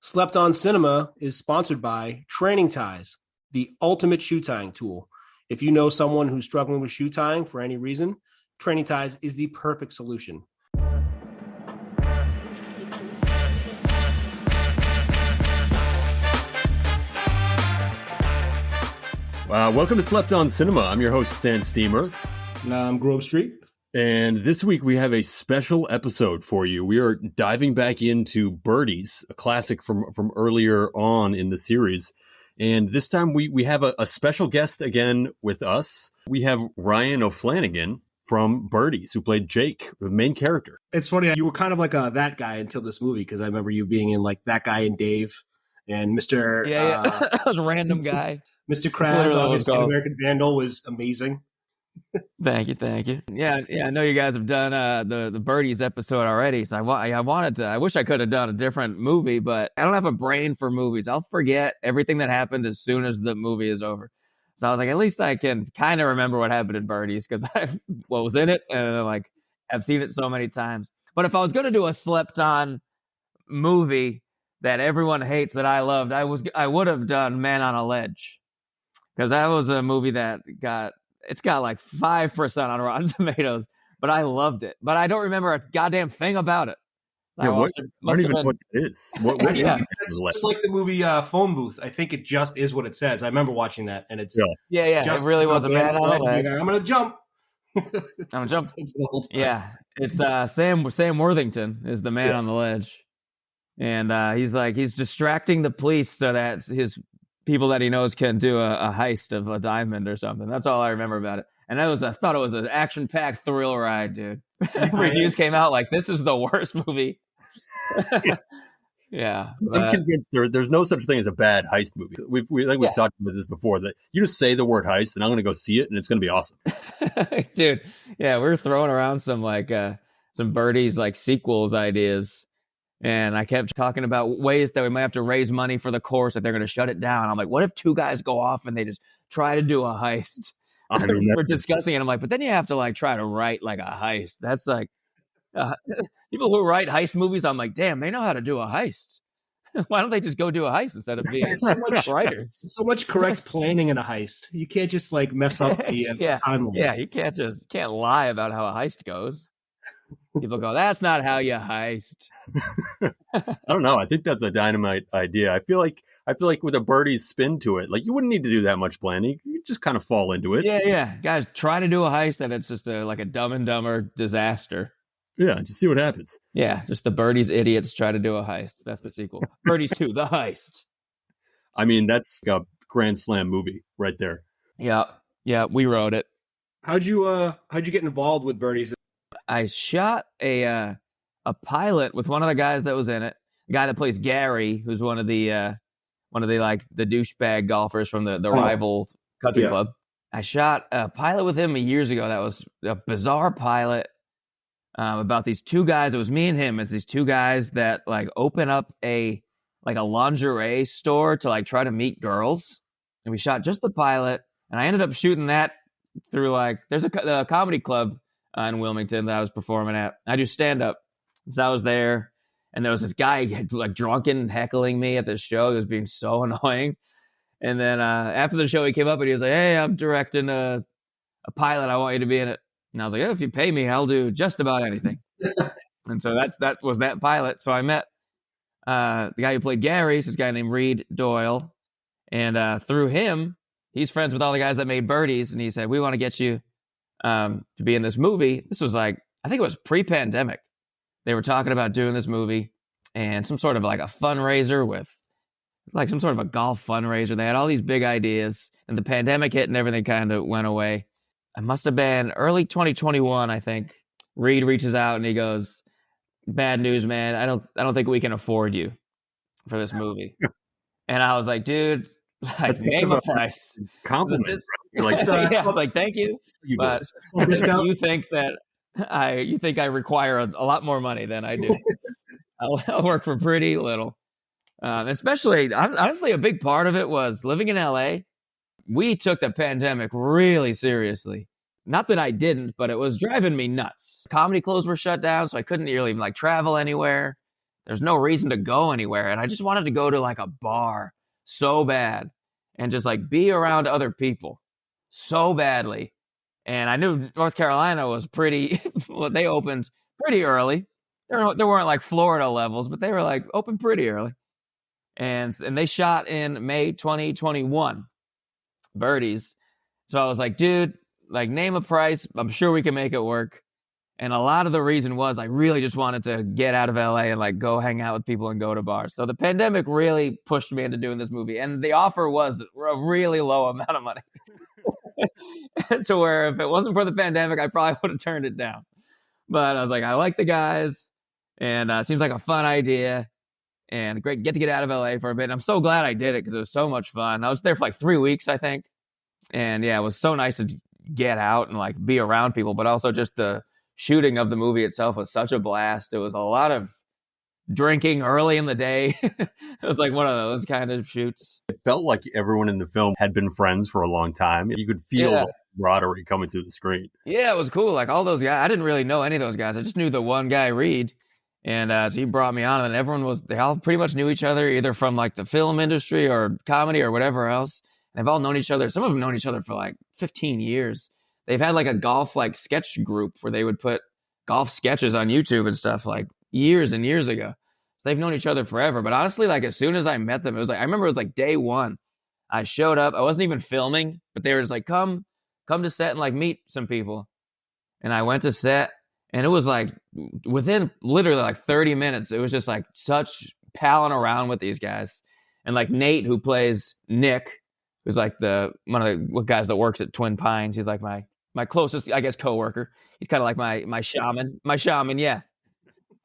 Slept on Cinema is sponsored by Training Ties, the ultimate shoe tying tool. If you know someone who's struggling with shoe tying for any reason, Training Ties is the perfect solution. Welcome to Slept on Cinema. I'm your host, Stan Steamer. And I'm Grobe Street. And this week we have a special episode for you. We are diving back into Birdies, a classic from earlier on in the series. And this time we have a special guest again with us. We have Ryan O'Flanagan from Birdies, who played Jake, the main character. It's funny, you were kind of like that guy until this movie, because I remember you being in like That Guy and Dave and Mr. That was a random guy. Mr. Krabs, obviously, American Vandal was amazing. Thank you. Yeah. I know you guys have done the Birdies episode already, so I wanted to. I wish I could have done a different movie, but I don't have a brain for movies. I'll forget everything that happened as soon as the movie is over. So I was like, at least I can kind of remember what happened in Birdies, because I was in it, and like I've seen it so many times. But if I was going to do a slept on movie that everyone hates that I loved, I would have done Man on a Ledge, because that was a movie that got like 5% on Rotten Tomatoes, but I loved it. But I don't remember a goddamn thing about it. Yeah, I don't even know what it is. It's just like the movie Phone Booth. I think it just is what it says. I remember watching that, and it's it really was a Man on a Ledge. I'm gonna jump. Yeah, it's Sam Worthington is the man on the ledge, and he's distracting the police so that his people that he knows can do a heist of a diamond or something. That's all I remember about it. And I thought it was an action-packed thrill ride, dude. Reviews came out like, this is the worst movie. Yeah. I'm convinced there's no such thing as a bad heist movie. We've talked about this before, that you just say the word heist and I'm going to go see it and it's going to be awesome. Dude, yeah, we're throwing around some Birdies like sequels ideas. And I kept talking about ways that we might have to raise money for the course, that they're going to shut it down. I'm like, what if two guys go off and they just try to do a heist? We're discussing it. I'm like, but then you have to like try to write like a heist. That's like people who write heist movies. I'm like, damn, they know how to do a heist. Why don't they just go do a heist instead of being writers? So much correct planning in a heist. You can't just like mess up the timeline. Yeah, you can't lie about how a heist goes. People go, that's not how you heist. I don't know. I think that's a dynamite idea. I feel like with a Birdies spin to it, like you wouldn't need to do that much planning. You just kind of fall into it. Yeah. Guys, try to do a heist and it's just like a Dumb and Dumber disaster. Yeah, just see what happens. Yeah, just the Birdies idiots try to do a heist. That's the sequel. Birdies 2, The Heist. I mean, that's a grand slam movie right there. Yeah, we wrote it. How'd you get involved with Birdies? I shot a pilot with one of the guys that was in it. The guy that plays Gary, who's one of the like the douchebag golfers from the rival country club. I shot a pilot with him years ago. That was a bizarre pilot about these two guys. It was me and him as these two guys that like open up a lingerie store to like try to meet girls. And we shot just the pilot, and I ended up shooting that through like there's a comedy club in Wilmington that I was performing at. I do stand up, so I was there, and there was this guy like drunken heckling me at this show. He was being so annoying. And then after the show, he came up and he was like, "Hey, I'm directing a pilot. I want you to be in it." And I was like, "Oh, if you pay me, I'll do just about anything." And so that was that pilot. So I met the guy who played Gary. It's this guy named Reed Doyle, and through him, he's friends with all the guys that made Birdies, and he said, "We want to get you to be in this movie." This was like, I think it was pre-pandemic. They were talking about doing this movie and some sort of like a fundraiser with like some sort of a golf fundraiser. They had all these big ideas, and the pandemic hit and everything kind of went away. It must have been early 2021, I think. Reed reaches out and he goes, "Bad news, man. I don't think we can afford you for this movie." And I was like, dude, like name a price. Compliment. I was like, thank you. But you think I require a lot more money than I do. I'll work for pretty little. Especially, honestly, a big part of it was living in LA. We took the pandemic really seriously. Not that I didn't, but it was driving me nuts. Comedy clubs were shut down, so I couldn't really even like travel anywhere. there's no reason to go anywhere. And I just wanted to go to like a bar so bad and just like be around other people so badly. And I knew North Carolina was pretty, well, they opened pretty early. There weren't like Florida levels, but they were like open pretty early. And they shot in May 2021, Birdies. So I was like, dude, like name a price. I'm sure we can make it work. And a lot of the reason was I really just wanted to get out of LA and like go hang out with people and go to bars. So the pandemic really pushed me into doing this movie. And the offer was a really low amount of money. To where if it wasn't for the pandemic, I probably would have turned it down. But I was like, I like the guys, and it seems like a fun idea, and great get out of LA for a bit. And I'm so glad I did it because it was so much fun. I was there for like 3 weeks, I think. And yeah, it was so nice to get out and like be around people, but also just the shooting of the movie itself was such a blast. It was a lot of drinking early in the day. It was like one of those kind of shoots. It felt like everyone in the film had been friends for a long time. You could feel the camaraderie coming through the screen. Yeah, it was cool. Like all those guys, I didn't really know any of those guys. I just knew the one guy, Reed. And so he brought me on, and they all pretty much knew each other, either from like the film industry or comedy or whatever else. And they've all known each other. Some of them known each other for like 15 years. They've had like a golf like sketch group where they would put golf sketches on YouTube and stuff like years and years ago. So they've known each other forever. But honestly, like as soon as I met them, it was like, I remember it was like day one. I showed up. I wasn't even filming, but they were just like, come to set and like meet some people. And I went to set, and it was like within literally like 30 minutes, it was just like such palling around with these guys. And like Nate, who plays Nick, who's like one of the guys that works at Twin Pines. He's like my closest, I guess, coworker. He's kind of like my shaman. Yeah.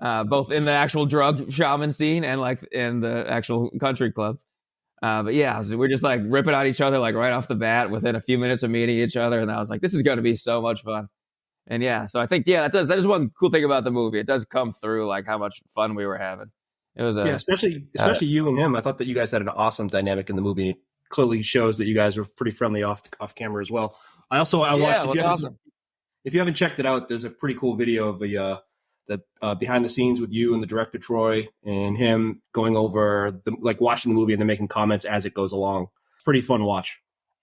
Both in the actual drug shaman scene and like in the actual country club. But yeah, so we're just like ripping on each other like right off the bat within a few minutes of meeting each other. And I was like, this is going to be so much fun. And yeah, so I think, that is one cool thing about the movie. It does come through like how much fun we were having. It was especially you and him. I thought that you guys had an awesome dynamic in the movie. It clearly shows that you guys were pretty friendly off camera as well. I watched. If you haven't checked it out, there's a pretty cool video of the behind the scenes with you and the director Troy and him going over watching the movie and then making comments as it goes along. Pretty fun watch.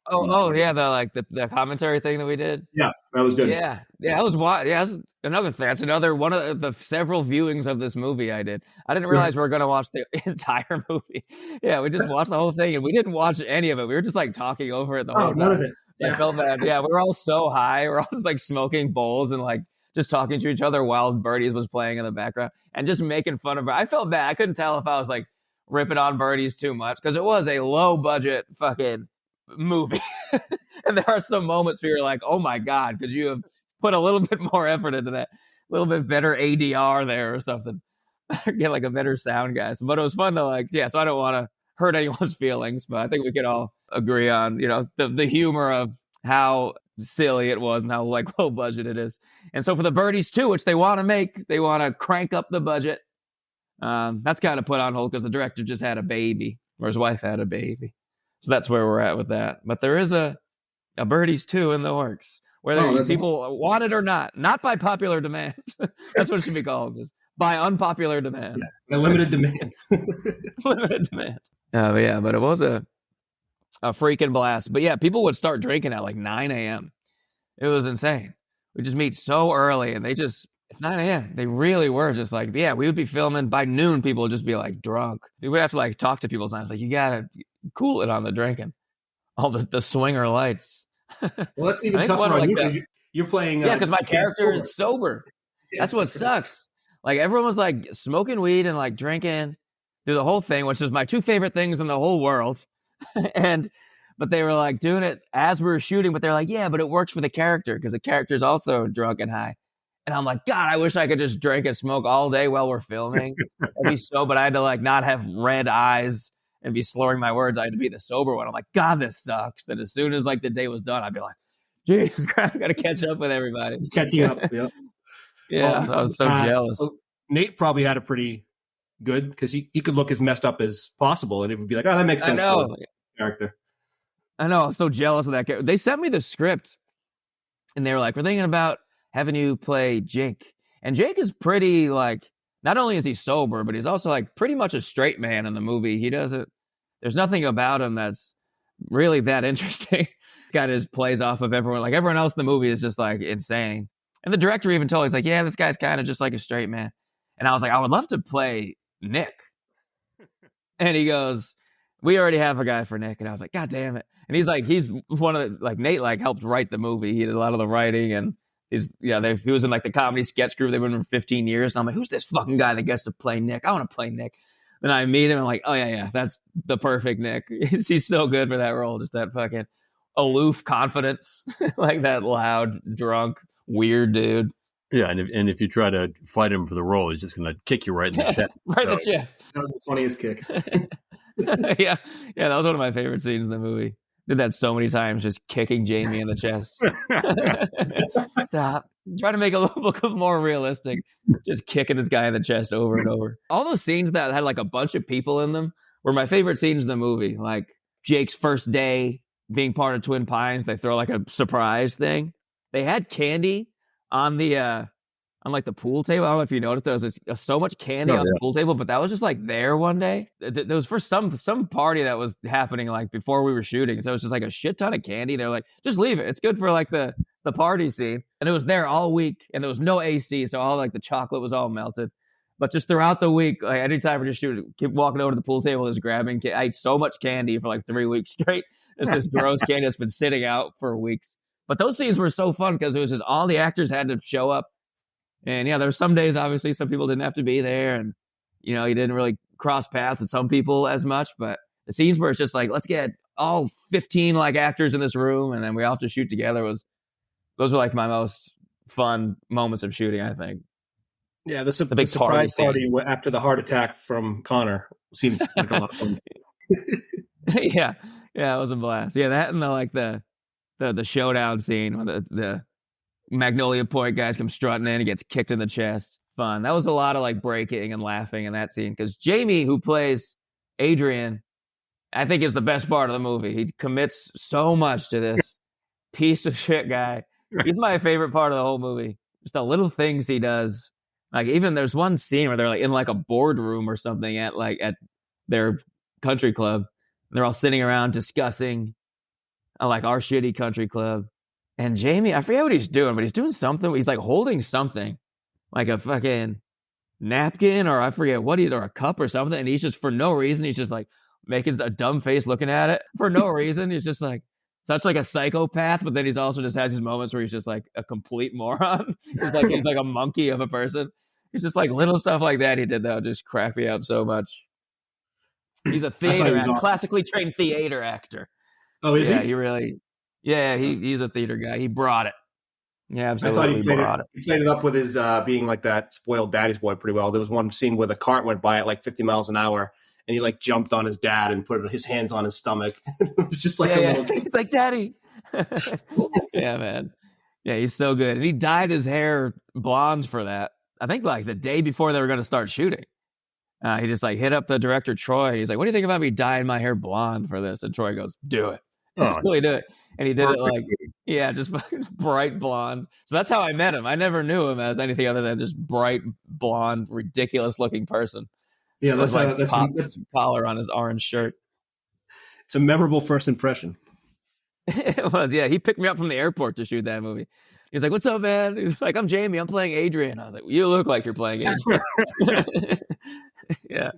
Oh yeah, the commentary thing that we did. Yeah, that was good. Yeah, that was what. Yeah, that's another thing. That's another one of the several viewings of this movie I did. I didn't realize we were going to watch the entire movie. Yeah, we just watched the whole thing, and we didn't watch any of it. We were just like talking over it the whole time. None of it. Yeah. I felt bad. Yeah, we were all so high. We're all just like smoking bowls and like just talking to each other while Birdies was playing in the background and just making fun of her. I felt bad. I couldn't tell if I was like ripping on Birdies too much because it was a low budget fucking movie. And there are some moments where you're like, oh my God, could you have put a little bit more effort into that? A little bit better ADR there or something. Get like a better sound, guys. But it was fun to like, so I don't want to hurt anyone's feelings, but I think we could all agree on, the humor of how silly it was and how like low budget it is. And so for the Birdies 2, which they want to crank up the budget. That's kind of put on hold because the director just had a baby, or his wife had a baby. So that's where we're at with that. But there is a Birdies 2 in the works, whether people want it or not by popular demand. That's what it should be called, just by unpopular demand. Yeah, limited demand. Limited demand. But it was a freaking blast. But yeah, people would start drinking at like 9 a.m. It was insane. We just meet so early, and it's 9 a.m. They really were just like, we would be filming by noon. People would just be like drunk. We would have to like talk to people sometimes. Like, you gotta cool it on the drinking. All the swinger lights. Well, that's even tougher on you. You're playing. Because my character is sober. That's what sucks. Like everyone was like smoking weed and like drinking through the whole thing, which is my two favorite things in the whole world. But they were like doing it as we were shooting. But they're like, but it works for the character because the character is also drunk and high. And I'm like, God, I wish I could just drink and smoke all day while we're filming. But I had to like not have red eyes and be slurring my words. I had to be the sober one. I'm like, God, this sucks. Then as soon as like the day was done, I'd be like, Jesus Christ, I got to catch up with everybody. Just catching up. Yeah. Yeah, I was so jealous. So Nate probably had a pretty good because he could look as messed up as possible, and it would be like, oh, that makes sense for the character. I know. I was so jealous of that character. They sent me the script, and they were like, we're thinking about having you play Jake. And Jake is pretty like not only is he sober, but he's also like pretty much a straight man in the movie. He doesn't. There's nothing about him that's really that interesting. Got his plays off of everyone. Like everyone else in the movie is just like insane. And the director even told, he's like, yeah, this guy's kind of just like a straight man. And I was like, I would love to play Nick. And he goes, we already have a guy for Nick. And I was like, God damn it. And he's like, he's one of the, like Nate like helped write the movie. He did a lot of the writing, and he was in like the comedy sketch group. They've been for 15 years. And I'm like, who's this fucking guy that gets to play Nick? I want to play Nick. Then I meet him. I'm like, oh yeah, that's the perfect Nick. He's so good for that role. Just that fucking aloof confidence, like that loud, drunk, weird dude. Yeah, and if you try to fight him for the role, he's just going to kick you right in the chest. Right in the chest. That was the funniest kick. yeah, that was one of my favorite scenes in the movie. Did that so many times, just kicking Jamie in the chest. Stop. Try to make it look more realistic. Just kicking this guy in the chest over and over. All those scenes that had like a bunch of people in them were my favorite scenes in the movie. Like Jake's first day being part of Twin Pines, they throw like a surprise thing. They had candy on the on like the pool table. I don't know if you noticed, there was so much candy on the pool table, but that was just like there one day. There was for some party that was happening like before we were shooting. So it was just like a shit ton of candy. They're like, just leave it. It's good for like the party scene. And it was there all week, and there was no AC. So all like the chocolate was all melted. But just throughout the week, like anytime we're just shooting, keep walking over to the pool table, just grabbing. I ate so much candy for like 3 weeks straight. There's this gross candy that's been sitting out for weeks. But those scenes were so fun because it was just all the actors had to show up. And yeah, there were some days, obviously, some people didn't have to be there. And, you didn't really cross paths with some people as much. But the scenes where it's just like, let's get all 15 like actors in this room, and then we all have to shoot together, those were like my most fun moments of shooting, I think. Yeah, the surprise party after the heart attack from Connor seemed like a lot of fun. yeah, it was a blast. Yeah, that and the showdown scene when the Magnolia Point guys come strutting in, he gets kicked in the chest. Fun. That was a lot of like breaking and laughing in that scene, because Jamie, who plays Adrian, I think is the best part of the movie. He commits so much to this piece of shit guy. He's my favorite part of the whole movie. Just the little things he does. Like even there's one scene where they're like in like a boardroom or something at their country club. They're all sitting around discussing like our shitty country club. And Jamie, I forget what he's doing, but he's doing something. He's like holding something, like a fucking napkin, or I forget what or a cup or something. And he's just, for no reason, he's just like making a dumb face looking at it for no reason. He's just like such like a psychopath, but then he's also just has these moments where he's just like a complete moron. He's like a monkey of a person. He's just like little stuff like that he did that would just crack me up so much. He's a classically trained theater actor. Oh, is he? Yeah, he really. Yeah, he's a theater guy. He brought it. Yeah, absolutely. I thought he played it up with his being like that spoiled daddy's boy pretty well. There was one scene where the cart went by at like 50 miles an hour, and he like jumped on his dad and put his hands on his stomach. It was just like a little thing. Like, Daddy. Yeah, man. Yeah, he's so good. And he dyed his hair blonde for that. I think like the day before they were going to start shooting. He just like hit up the director, Troy. He's like, what do you think about me dyeing my hair blonde for this? And Troy goes, do it. Really do it. And he did it like, just bright blonde. So that's how I met him. I never knew him as anything other than just bright blonde, ridiculous looking person. Yeah, that's collar on his orange shirt. It's a memorable first impression. It was, yeah. He picked me up from the airport to shoot that movie. He's like, "What's up, man?" He's like, "I'm Jamie. I'm playing Adrian." I was like, well, "You look like you're playing Adrian." Yeah,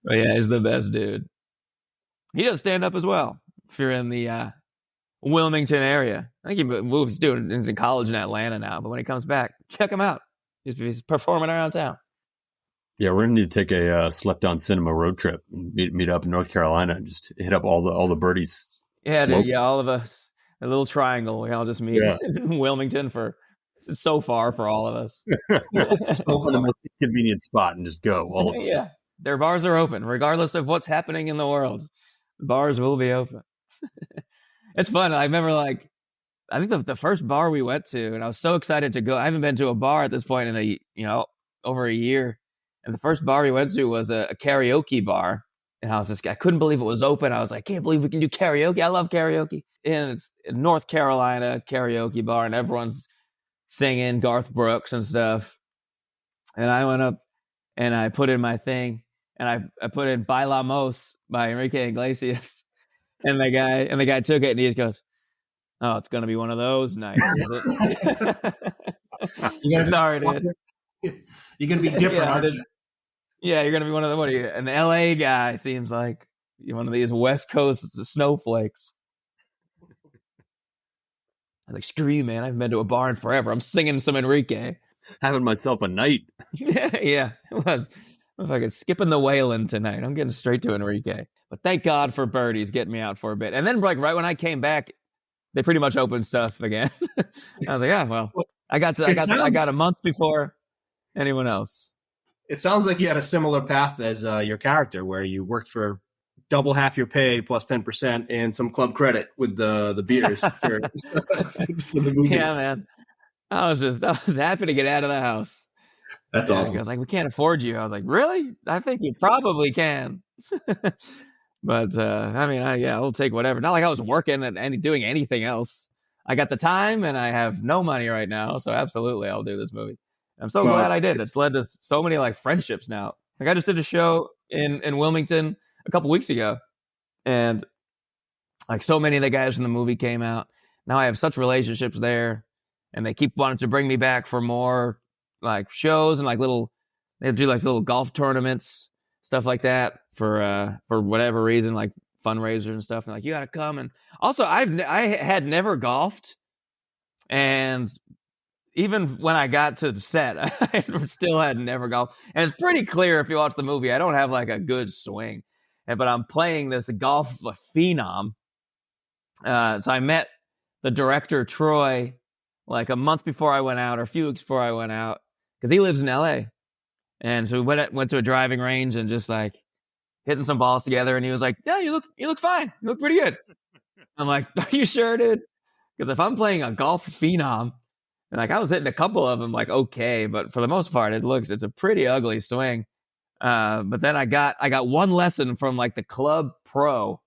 but yeah, he's the best dude. He does stand up as well. If you're in the Wilmington area, I think he's in college in Atlanta now. But when he comes back, check him out. He's performing around town. Yeah, we're gonna need to take a Slept On Cinema road trip and meet up in North Carolina and just hit up all the birdies. Yeah, dude, all of us. A little triangle. We all just meet in Wilmington it's so far for all of us. Open the most convenient spot and just go. All of us. Yeah, their bars are open regardless of what's happening in the world. The bars will be open. It's fun. I remember I think the first bar we went to, and I was so excited to go. I haven't been to a bar at this point in over a year. And the first bar we went to was a karaoke bar. And I couldn't believe it was open. I was like, can't believe we can do karaoke. I love karaoke. And it's a North Carolina karaoke bar, and everyone's singing Garth Brooks and stuff. And I went up, and I put in my thing, and I put in Bailamos by Enrique Iglesias, and the guy took it, and he just goes, "Oh, it's gonna be one of those nights, is it?" Sorry, dude. You're gonna be different, aren't you? Yeah, you're gonna be one of the what are you? An LA guy seems like you're one of these West Coast snowflakes. I was like, screw you, man. I haven't been to a bar in forever. I'm singing some Enrique. Having myself a night. Yeah, it was. I'm fucking skipping the Wayland tonight. I'm getting straight to Enrique. But thank God for Birdies getting me out for a bit. And then like right when I came back, they pretty much opened stuff again. I was like, yeah, well, I got a month before anyone else. It sounds like you had a similar path as your character, where you worked for double half your pay plus 10% and some club credit with the beers for the movie. Yeah, man. I was happy to get out of the house. That's awesome. I was like, we can't afford you. I was like, really? I think you probably can. But I mean, I'll take whatever. Not like I was working and doing anything else. I got the time and I have no money right now, so absolutely, I'll do this movie. I'm so glad I did. It's led to so many like friendships now. Like I just did a show in Wilmington a couple weeks ago, and like so many of the guys from the movie came out. Now I have such relationships there, and they keep wanting to bring me back for more like shows and like they do like little golf tournaments, stuff like that for whatever reason, like fundraisers and stuff. And like, you gotta come. And also I had never golfed, and even when I got to the set, I still had never golfed. And it's pretty clear if you watch the movie, I don't have like a good swing. But I'm playing this golf phenom. So I met the director, Troy, like a month before I went out, or a few weeks before I went out, because he lives in LA. And so we went to a driving range and just like hitting some balls together. And he was like, yeah, you look fine. You look pretty good. I'm like, are you sure, dude? Because if I'm playing a golf phenom, and like I was hitting a couple of them like okay, but for the most part it's a pretty ugly swing. But then I got one lesson from like the club pro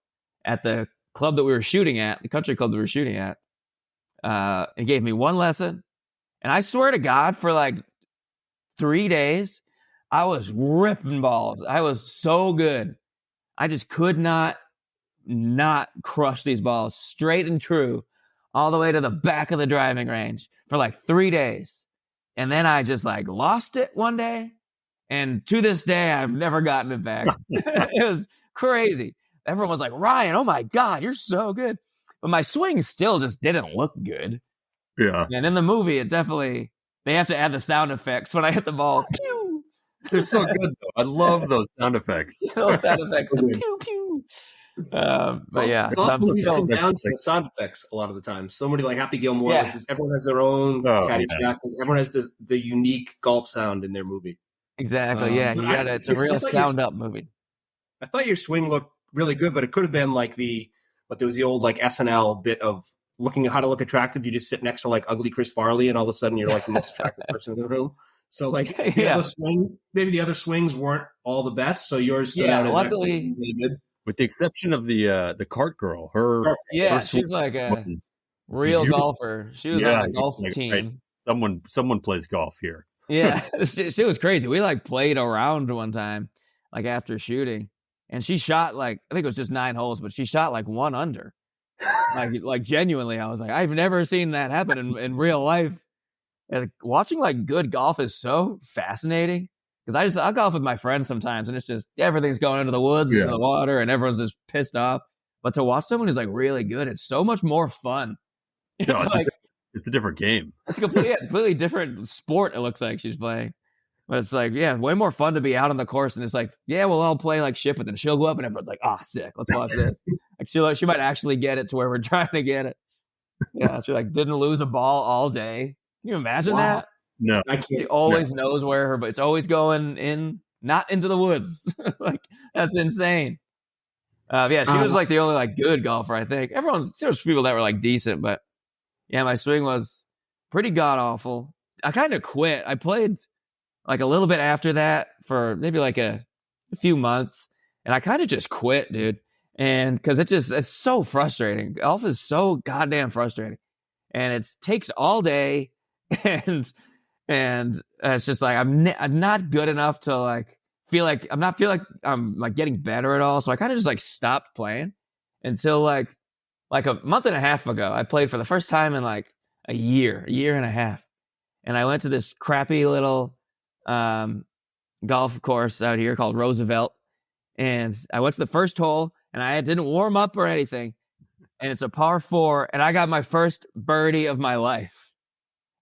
at the club that we were shooting at, the country club that we were shooting at. It gave me one lesson, and I swear to God, for like 3 days, I was ripping balls. I was so good. I just could not crush these balls straight and true all the way to the back of the driving range for like 3 days. And then I just like lost it one day. And to this day, I've never gotten it back. It was crazy. Everyone was like, Ryan, oh my God, you're so good. But my swing still just didn't look good. Yeah. And in the movie, they have to add the sound effects when I hit the ball. Pew! They're so good, though. I love those sound effects. Those sound effects. Pew, pew. But yeah, golf movies come down to the sound effects a lot of the time. Somebody like Happy Gilmore, like everyone has their own Caddyshack. Everyone has the unique golf sound in their movie. Exactly. It's a real sound up movie. I thought your swing looked really good, but it could have been like there was the old like SNL bit of looking at how to look attractive. You just sit next to like ugly Chris Farley, and all of a sudden you're like the most attractive person in the room. So like maybe the other swings weren't all the best. So yours stood out as luckily really good. With the exception of the cart girl, her she's like a real golfer. She was on a golf team. Right. Someone plays golf here. Yeah, she was crazy. We like played around one time, like after shooting, and she shot like I think it was just 9 holes, but she shot like 1 under. like genuinely, I was like, I've never seen that happen in real life. And watching like good golf is so fascinating. Because I'll golf with my friends sometimes, and it's just everything's going into the woods and the water, and everyone's just pissed off. But to watch someone who's like really good, it's so much more fun. No, it's a different game. It's a completely different sport. It looks like she's playing, but it's like way more fun to be out on the course. And it's like we'll all play like shit, but then she'll go up and everyone's like, sick, let's watch this. Like she might actually get it to where we're trying to get it. Yeah, she like didn't lose a ball all day. Can you imagine that? No, I can't. She always knows where but it's always going in, not into the woods. Like that's insane. She was like the only like good golfer, I think. There was people that were like decent, but yeah, my swing was pretty god awful. I kind of quit. I played like a little bit after that for maybe like a few months, and I kind of just quit, dude. And because it's so frustrating. Golf is so goddamn frustrating, and it takes all day. And it's just like I'm not good enough to like feel like I'm like getting better at all. So I kind of just like stopped playing until like a month and a half ago. I played for the first time in like a year and a half, and I went to this crappy little golf course out here called Roosevelt, and I went to the first hole, and I didn't warm up or anything, and it's a par 4, and I got my first birdie of my life.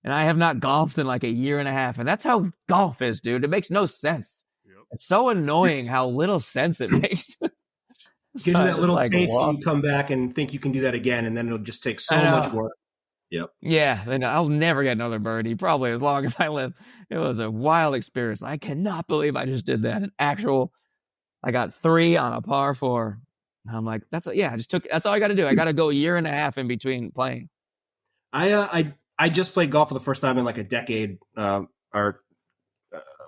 And I have not golfed in like a year and a half. And that's how golf is, dude. It makes no sense. Yep. It's so annoying how little sense it makes. Gives you that little like taste and you come back and think you can do that again. And then it'll just take so much work. Yep. Yeah. And I'll never get another birdie, probably as long as I live. It was a wild experience. I cannot believe I just did that. I got 3 on a par 4. And I'm like, that's all I got to do. I got to go a year and a half in between playing. I just played golf for the first time in like a decade. We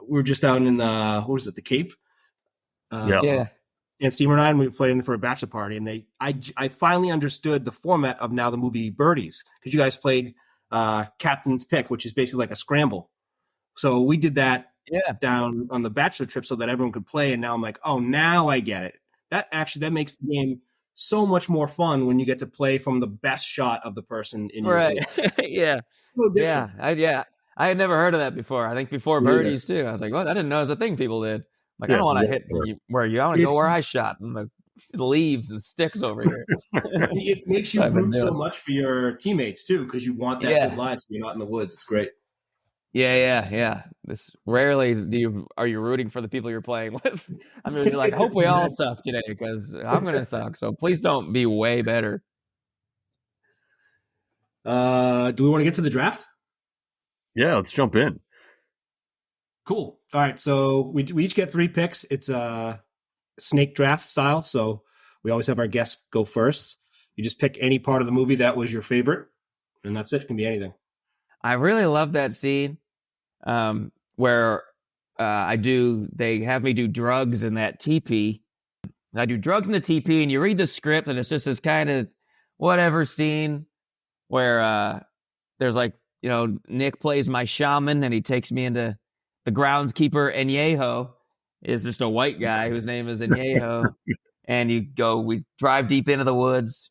were just down in the Cape? Yeah. And Steamer and I, and we played for a bachelor party, and I finally understood the format of now the movie Birdies, because you guys played Captain's Pick, which is basically like a scramble. So we did that down on the bachelor trip so that everyone could play, and now I'm like, oh, now I get it. That makes the game so much more fun when you get to play from the best shot of the person in your right. Yeah. I had never heard of that before. I think before Birdies too. I was like, well, I didn't know it was a thing people did. Like, I don't want to hit where you. I want to go where I shot, and the leaves and sticks over here. It makes you root so much for your teammates too, because you want that good lie, so you're not in the woods. It's great. Yeah. This rarely are you rooting for the people you're playing with. I'm usually like, I hope we all suck today because I'm gonna suck. So please don't be way better. Do we want to get to the draft? Yeah, let's jump in. Cool. All right, so we each get 3 picks. It's a snake draft style, so we always have our guests go first. You just pick any part of the movie that was your favorite, and that's it. It can be anything. I really love that scene where they have me do drugs in that teepee. I do drugs in the teepee, and you read the script, and it's just this kind of whatever scene where there's like, Nick plays my shaman, and he takes me into the groundskeeper. Añejo is just a white guy whose name is Añejo. And we drive deep into the woods,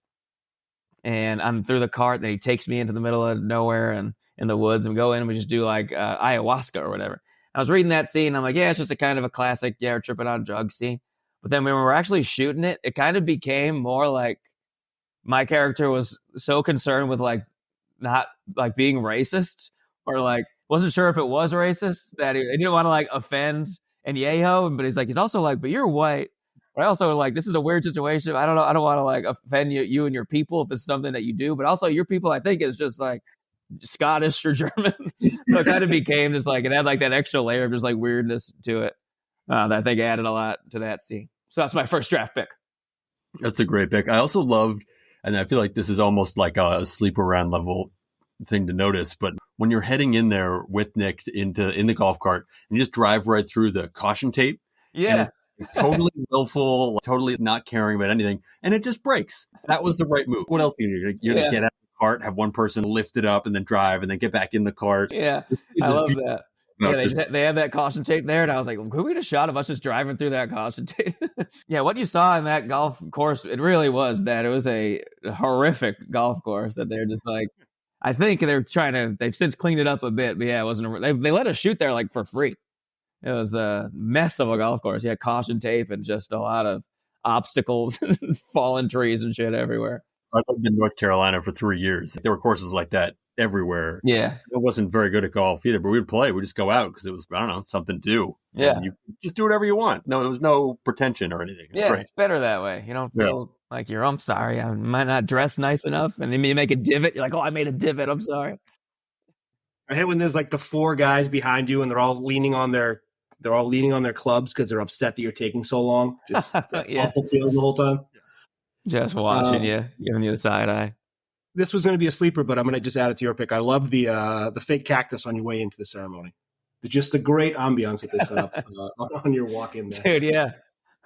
and I'm through the cart, and he takes me into the middle of nowhere and in the woods, and we go in and we just do like ayahuasca or whatever. I was reading that scene, and I'm like, yeah, it's just a kind of a classic, we're tripping on drugs scene. But then when we were actually shooting it, it kind of became more like my character was so concerned with like not like being racist, or like wasn't sure if it was racist, that he didn't want to like offend Añejo, but he's also like, but you're white. But I also like, this is a weird situation. I don't know. I don't want to like offend you and your people if it's something that you do, but also your people, I think, is just like Scottish or German. So it kind of became just like, it had like that extra layer of just like weirdness to it that I think added a lot to that scene. So that's my first draft pick. That's a great pick. I also loved, and I feel like this is almost like a sleep around level thing to notice, but when you're heading in there with Nick in the golf cart, and you just drive right through the caution tape. Yeah. Totally willful, totally not caring about anything, and it just breaks. That was the right move. What else are you do? You're going to get out of the cart, have one person lift it up, and then drive, and then get back in the cart. Yeah, I love that. They had that caution tape there, and I was like, could we get a shot of us just driving through that caution tape? Yeah, what you saw in that golf course, it really was that. It was a horrific golf course that they're just like, I think they've since cleaned it up a bit, but yeah, it wasn't, they let us shoot there like for free. It was a mess of a golf course. You had caution tape and just a lot of obstacles and fallen trees and shit everywhere. I lived in North Carolina for 3 years. There were courses like that everywhere. Yeah. I wasn't very good at golf either, but we would play. We'd just go out because it was, I don't know, something to do. Yeah. And you just do whatever you want. No, there was no pretension or anything. It's great. It's better that way. You don't feel like I'm sorry, I might not dress nice enough. And then you make a divot. You're like, oh, I made a divot. I'm sorry. I hate when there's like the 4 guys behind you and they're all leaning on their clubs because they're upset that you're taking so long. Just awful feeling the whole time. Just watching you, giving you the side eye. This was going to be a sleeper, but I'm going to just add it to your pick. I love the fake cactus on your way into the ceremony. Just a great ambiance that they set up on your walk in there. Dude, yeah.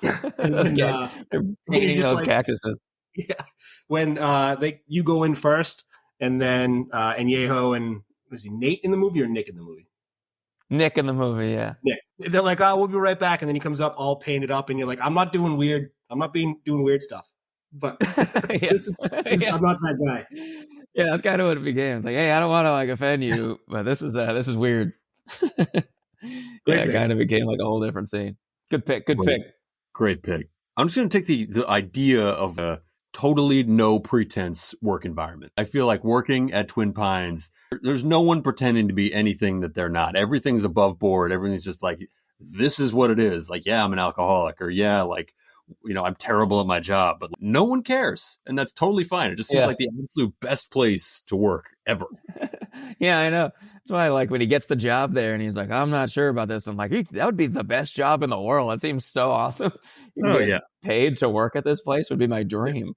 They're painting those cactuses. Yeah. When you go in first, and then Añejo and was he Nate in the movie or Nick in the movie? Nick in the movie, yeah. Nick. They're like, oh, we'll be right back. And then he comes up all painted up, and you're like, I'm not doing weird stuff. But this is I'm not that guy. Yeah, that's kind of what it became. It's like, hey, I don't want to like offend you, but this is weird. Yeah, it kind of became like a whole different scene. Good pick. Great pick. I'm just going to take the idea of a totally no pretense work environment. I feel like working at Twin Pines, there's no one pretending to be anything that they're not. Everything's above board. Everything's just like, this is what it is. Like, yeah, I'm an alcoholic, or yeah, like, I'm terrible at my job, but no one cares. And that's totally fine. It just seems like the absolute best place to work ever. Yeah, I know. That's why I like when he gets the job there and he's like, I'm not sure about this. I'm like, that would be the best job in the world. That seems so awesome. Paid to work at this place would be my dream.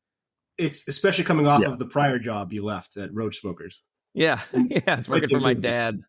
It's especially coming off of the prior job you left at Roach Smokers. Yeah. It's working for my dad.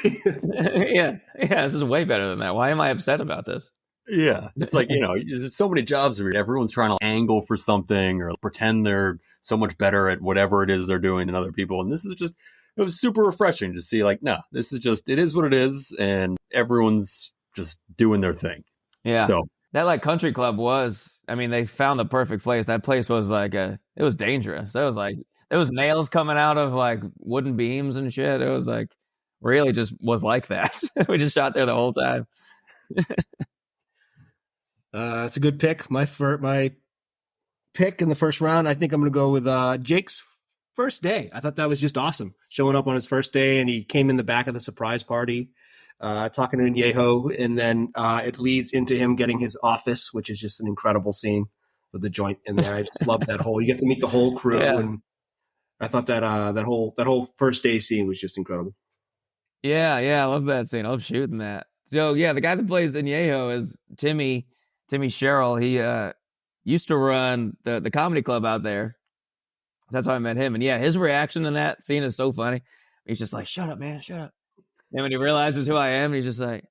Yeah, this is way better than that. Why am I upset about this? Yeah, it's like, there's so many jobs where everyone's trying to angle for something or pretend they're so much better at whatever it is they're doing than other people. And this is just, it was super refreshing to see, like, no, this is just, it is what it is. And everyone's just doing their thing. Yeah. So that like country club was, I mean, they found the perfect place. That place was like it was dangerous. It was like, there was nails coming out of like wooden beams and shit. It was like, really just was like that. We just shot there the whole time. It's a good pick. My pick in the first round, I think I'm going to go with Jake's first day. I thought that was just awesome. Showing up on his first day, and he came in the back of the surprise party, talking to Añejo, and then it leads into him getting his office, which is just an incredible scene with the joint in there. I just love that whole. You get to meet the whole crew, and I thought that that whole first day scene was just incredible. Yeah, I love that scene. I love shooting that. So yeah, the guy that plays Añejo is Timmy Sherrill. He used to run the comedy club out there. That's how I met him. And yeah, his reaction in that scene is so funny. He's just like, shut up, man, shut up. And when he realizes who I am, he's just like,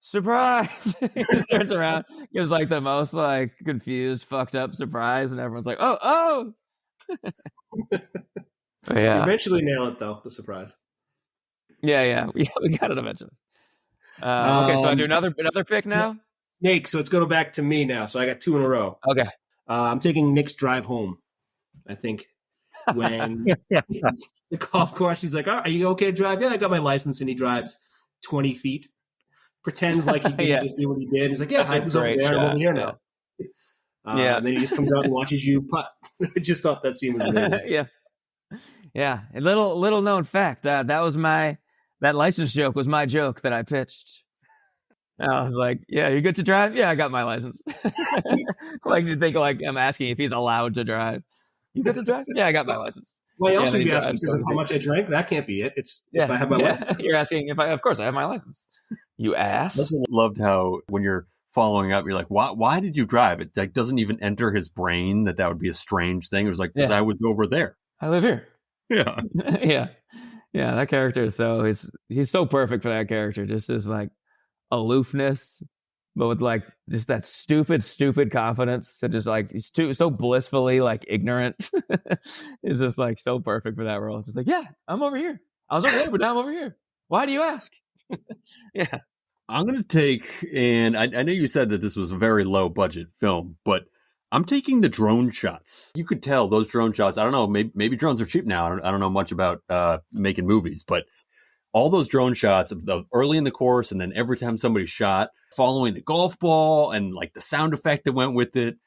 surprise. He just turns around, gives like the most like confused, fucked up surprise, and everyone's like, oh. Yeah. You eventually nail it though, the surprise. Yeah, we got it eventually. Okay, so I do another pick now? Nick, so let's go back to me now. So I got two in a row. Okay. I'm taking Nick's drive home. I think when the golf course, he's like, are you okay to drive? Yeah, I got my license. And he drives 20 feet, pretends like he didn't just do what he did. He's like, yeah, I was over there. I'm over here now. And then he just comes out and watches you putt. I just thought that scene was amazing. Yeah. A little known fact. That license joke was my joke that I pitched. And I was like, yeah, you good to drive? Yeah, I got my license. Like, you think like I'm asking if he's allowed to drive. You good to drive? Yeah, I got my license. Well, else would be asking because of how much I drank. That can't be it. It's if I have my license. You're asking of course I have my license. You ass. I loved how when you're following up, you're like, why did you drive? It like doesn't even enter his brain that would be a strange thing. It was like, because I was over there. I live here. Yeah. Yeah, that character is so he's so perfect for that character. Just his like aloofness, but with like just that stupid confidence that just like he's so blissfully like ignorant. It's just like so perfect for that role. It's just like, yeah, I'm over here. I was over there, but now I'm over here. Why do you ask? Yeah. I'm going to take, and I know you said that this was a very low budget film, but I'm taking the drone shots. You could tell those drone shots. I don't know, maybe drones are cheap now. I don't know much about making movies, but all those drone shots of the early in the course, and then every time somebody shot, following the golf ball, and like the sound effect that went with it,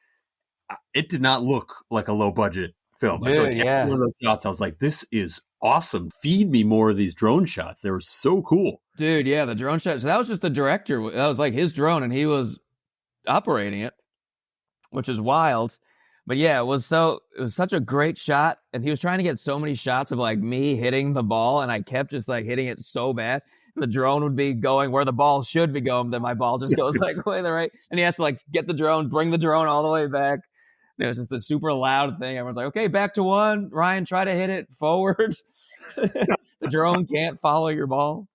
it did not look like a low budget film. Dude, I feel like every one of those shots, I was like, this is awesome. Feed me more of these drone shots. They were so cool. Dude, yeah, the drone shots. So that was just the director. That was like his drone, and he was operating it, which is wild. But yeah, it was such a great shot, and he was trying to get so many shots of like me hitting the ball, and I kept just like hitting it so bad. The drone would be going where the ball should be going, then my ball just goes like way to the right, and he has to like get the drone, bring the drone all the way back. It was just the super loud thing. Everyone's like, okay, back to one. Ryan, try to hit it forward. The drone can't follow your ball.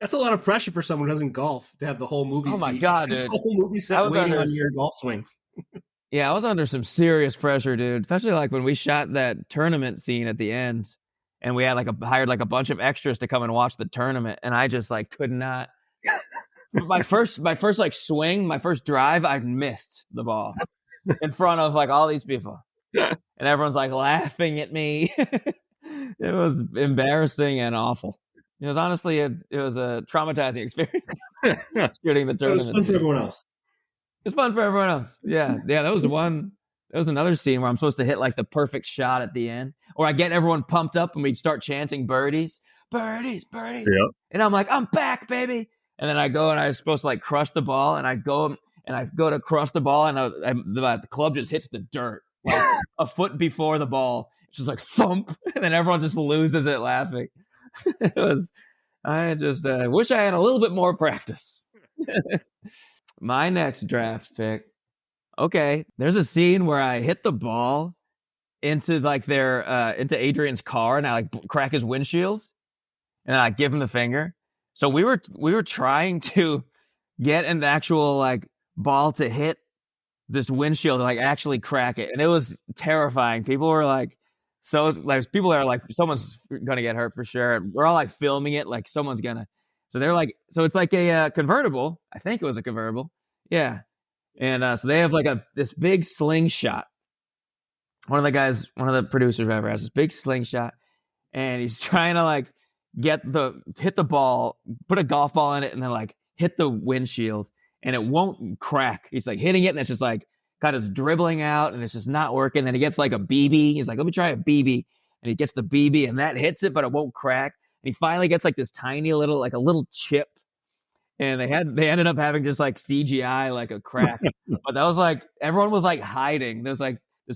That's a lot of pressure for someone who doesn't golf to have the whole movie. Oh my God, dude! The whole movie set waiting on your golf swing. Yeah, I was under some serious pressure, dude. Especially like when we shot that tournament scene at the end, and we had hired like a bunch of extras to come and watch the tournament, and I just like could not my first like swing, my first drive, I missed the ball in front of like all these people, and everyone's like laughing at me. It was embarrassing and awful. It was honestly it was a traumatizing experience shooting the tournament. It was fun for everyone else. It's fun for everyone else. Yeah. That was one. There was another scene where I'm supposed to hit like the perfect shot at the end, or I get everyone pumped up and we start chanting birdies, birdies, birdies. Yep. And I'm like, I'm back, baby. And then I go and I was supposed to like crush the ball, and I go to crush the ball, and the club just hits the dirt like a foot before the ball. It's just like thump, and then everyone just loses it laughing. I just wish I had a little bit more practice. My next draft pick. Okay, there's a scene where I hit the ball into like into Adrian's car, and I like crack his windshield, and I give him the finger. So we were trying to get an actual like ball to hit this windshield and like actually crack it, and it was terrifying. People were like, people are like, someone's gonna get hurt for sure. We're all like filming it, like someone's gonna. So they're like, so it's like a convertible. I think it was a convertible. Yeah. And so they have like this big slingshot. One of the producers ever has this big slingshot, and he's trying to like hit the ball, put a golf ball in it, and then like hit the windshield, and it won't crack. He's like hitting it, and it's just like kind of dribbling out, and it's just not working. Then he gets like a BB. He's like, let me try a BB, and he gets the BB, and that hits it, but it won't crack. And he finally gets like this tiny little, like a little chip. And they ended up having just like CGI, like a crack. But that was like, everyone was like hiding. There's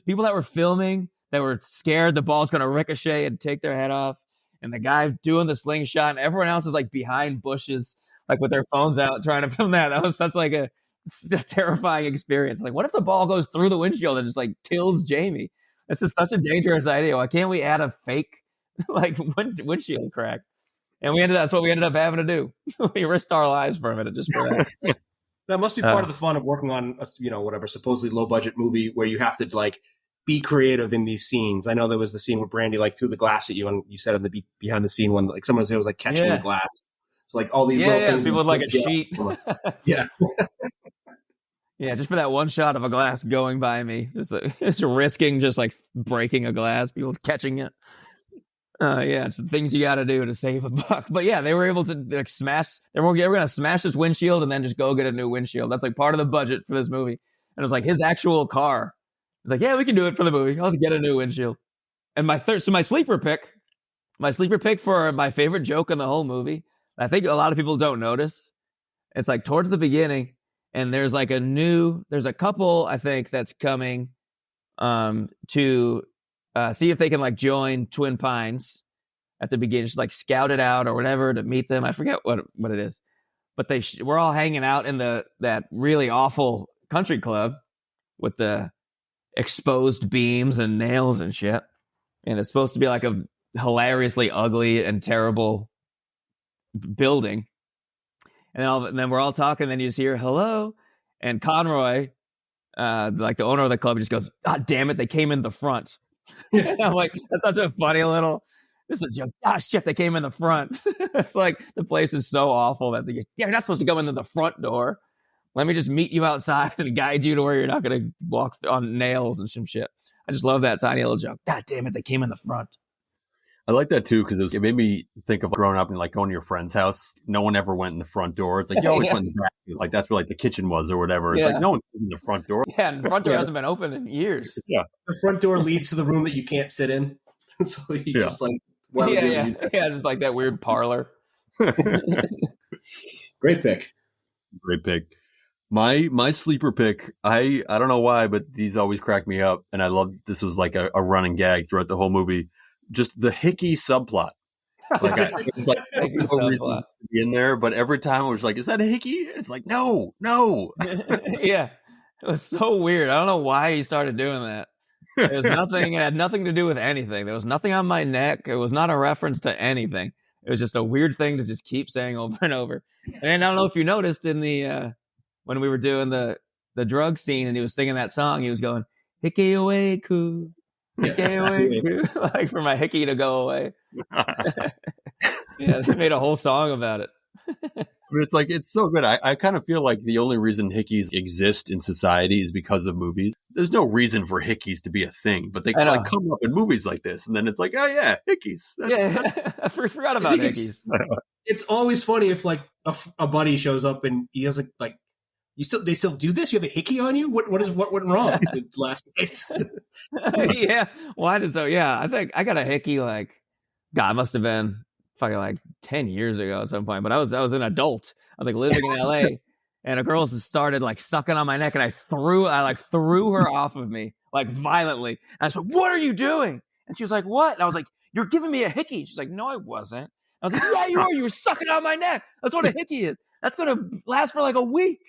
people that were filming that were scared the ball's going to ricochet and take their head off. And the guy doing the slingshot, and everyone else is like behind bushes, like with their phones out trying to film that. That was such like a terrifying experience. Like, what if the ball goes through the windshield and just like kills Jamie? This is such a dangerous idea. Why can't we add a fake like windshield crack? And that's what we ended up having to do. We risked our lives for a minute just for that. That must be part of the fun of working on, whatever supposedly low budget movie where you have to like be creative in these scenes. I know there was the scene where Brandy like threw the glass at you, and you said in the behind the scene when like someone was like catching the glass. It's like all these little things. People with like a sheet. Yeah. Yeah, just for that one shot of a glass going by me, just risking just like breaking a glass, people catching it. It's the things you got to do to save a buck. But yeah, they were able to like smash. They were going to smash this windshield and then just go get a new windshield. That's like part of the budget for this movie. And it was like his actual car. It's like, yeah, we can do it for the movie. I'll just get a new windshield. And my sleeper pick for my favorite joke in the whole movie, I think a lot of people don't notice. It's like towards the beginning, and there's a couple I think that's coming to see if they can like join Twin Pines at the beginning, just like scout it out or whatever to meet them. I forget what it is, but we're all hanging out in that really awful country club with the exposed beams and nails and shit. And it's supposed to be like a hilariously ugly and terrible building. And then we're all talking. And then you just hear hello, and Conroy, like the owner of the club, just goes, "God damn it, they came in the front." I'm like, that's such a funny little. This is a joke. Ah, shit, they came in the front. It's like the place is so awful that you're not supposed to come into the front door. Let me just meet you outside and guide you to where you're not going to walk on nails and some shit. I just love that tiny little joke. God damn it, they came in the front. I like that too, because it made me think of growing up and like going to your friend's house. No one ever went in the front door. It's like you always went in the back. Like that's where like the kitchen was or whatever. It's like no one went in the front door. Yeah, and the front door hasn't been open in years. Yeah, the front door leads to the room that you can't sit in. So you just like just like that weird parlor. Great pick. Great pick. My sleeper pick, I don't know why, but these always crack me up, and I love this was like a running gag throughout the whole movie. Just the Hickey subplot. Like it was like no reason to be in there, but every time I was like, "Is that a Hickey?" It's like, no. Yeah, it was so weird. I don't know why he started doing that. It had nothing to do with anything. There was nothing on my neck. It was not a reference to anything. It was just a weird thing to just keep saying over and over. And I don't know if you noticed in the when we were doing the drug scene and he was singing that song, he was going, "Hickey away, coo. Hickey away, coo." Like for my hickey to go away. Yeah, they made a whole song about it. But it's like, it's so good. I kind of feel like the only reason hickeys exist in society is because of movies. There's no reason for hickeys to be a thing, but they like come up in movies like this. And then it's like, oh yeah, hickeys. I forgot about hickeys. It's always funny if like a buddy shows up and he has like they still do this? You have a hickey on you? What went wrong with last night? Yeah. Why did so? Yeah, I think I got a hickey like, God, it must have been fucking like 10 years ago at some point. But I was an adult. I was like living in LA, and a girl just started like sucking on my neck, and I threw her off of me like violently. And I was like, "What are you doing?" And she was like, "What?" And I was like, "You're giving me a hickey." She's like, "No, I wasn't." I was like, "Yeah, you are. You were sucking on my neck. That's what a hickey is. That's gonna last for like a week."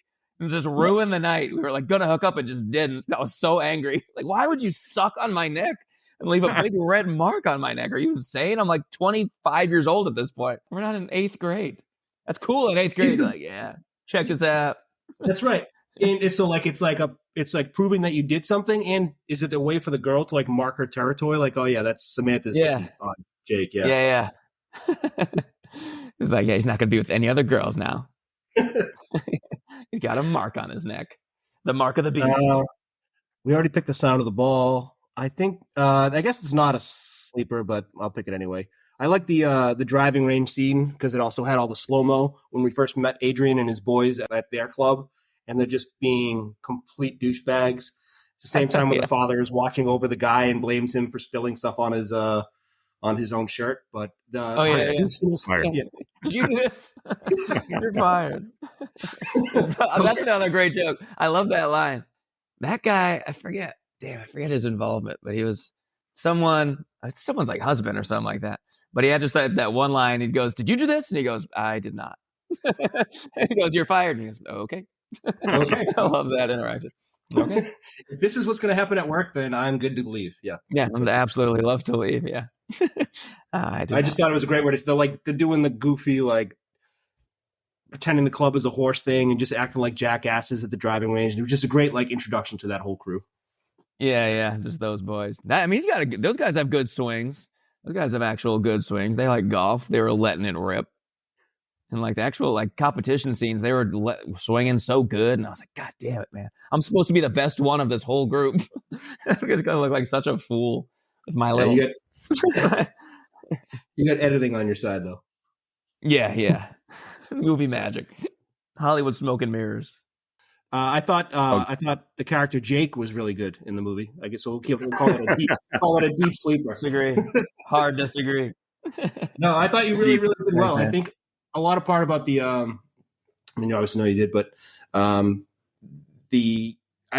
And just ruin the night. We were like gonna hook up and just didn't. I was so angry. Like, why would you suck on my neck and leave a big red mark on my neck? Are you insane? I'm like 25 years old at this point. We're not in 8th grade. That's cool in 8th grade. Like, yeah, check this out. That's right. And it's so like it's like proving that you did something. And is it a way for the girl to like mark her territory? Like, oh yeah, that's Samantha's hickey on Jake. Yeah. Yeah. It's like, yeah, he's not gonna be with any other girls now. He's got a mark on his neck. The mark of the beast. We already picked the sound of the ball. I think I guess it's not a sleeper, but I'll pick it anyway. I like the driving range scene because it also had all the slow-mo when we first met Adrian and his boys at their club, and they're just being complete douchebags. It's the same time when the father is watching over the guy and blames him for spilling stuff on his own shirt. But you do this, you're fired. That's another great joke. I love that line. That guy, I forget his involvement, but he was someone's like husband or something like that. But he had just that one line. He goes, "Did you do this?" And he goes, "I did not." And he goes, "You're fired." And he goes, "Okay." I love that interaction. Okay. If this is what's going to happen at work, then I'm good to leave. Yeah. Yeah, I'd absolutely love to leave. Yeah. I just thought it was a great word. They're doing the goofy, like pretending the club is a horse thing and just acting like jackasses at the driving range. It was just a great like introduction to that whole crew. Yeah, just those boys. Those guys have good swings. Those guys have actual good swings. They like golf. They were letting it rip. And like the actual like competition scenes, they were swinging so good. And I was like, God damn it, man. I'm supposed to be the best one of this whole group. I'm just going to look like such a fool with my little... You got editing on your side, though. Yeah. Movie magic. Hollywood smoke and mirrors. I thought the character Jake was really good in the movie. I guess we'll call it a deep sleeper. Disagree. Hard disagree. No, I thought you really did well. I think a lot of part about the I mean, you obviously know you did, but I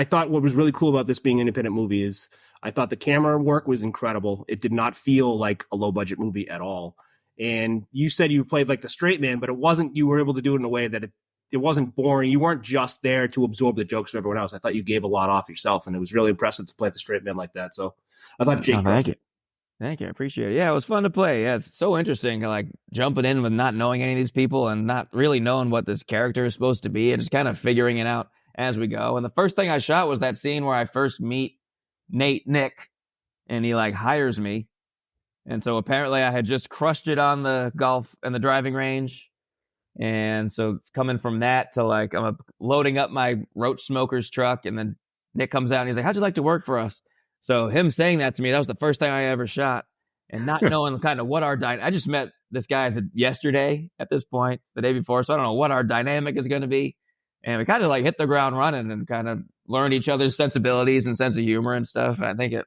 thought what was really cool about this being an independent movie is I thought the camera work was incredible. It did not feel like a low budget movie at all. And you said you played like the straight man, but it wasn't. You were able to do it in a way that it wasn't boring. You weren't just there to absorb the jokes of everyone else. I thought you gave a lot off yourself, and it was really impressive to play the straight man like that. So I thought Jake. Thank you. I appreciate it. Yeah, it was fun to play. Yeah, it's so interesting, like jumping in with not knowing any of these people and not really knowing what this character is supposed to be and just kind of figuring it out as we go. And the first thing I shot was that scene where I first meet Nick, and he like hires me. And so apparently I had just crushed it on the golf and the driving range. And so it's coming from that to like, I'm loading up my Roach Smokers truck, and then Nick comes out and he's like, "How'd you like to work for us?" So him saying that to me, that was the first thing I ever shot, and not knowing kind of what I just met this guy yesterday at this point, the day before. So I don't know what our dynamic is going to be. And we kind of like hit the ground running and kind of learned each other's sensibilities and sense of humor and stuff. And I think it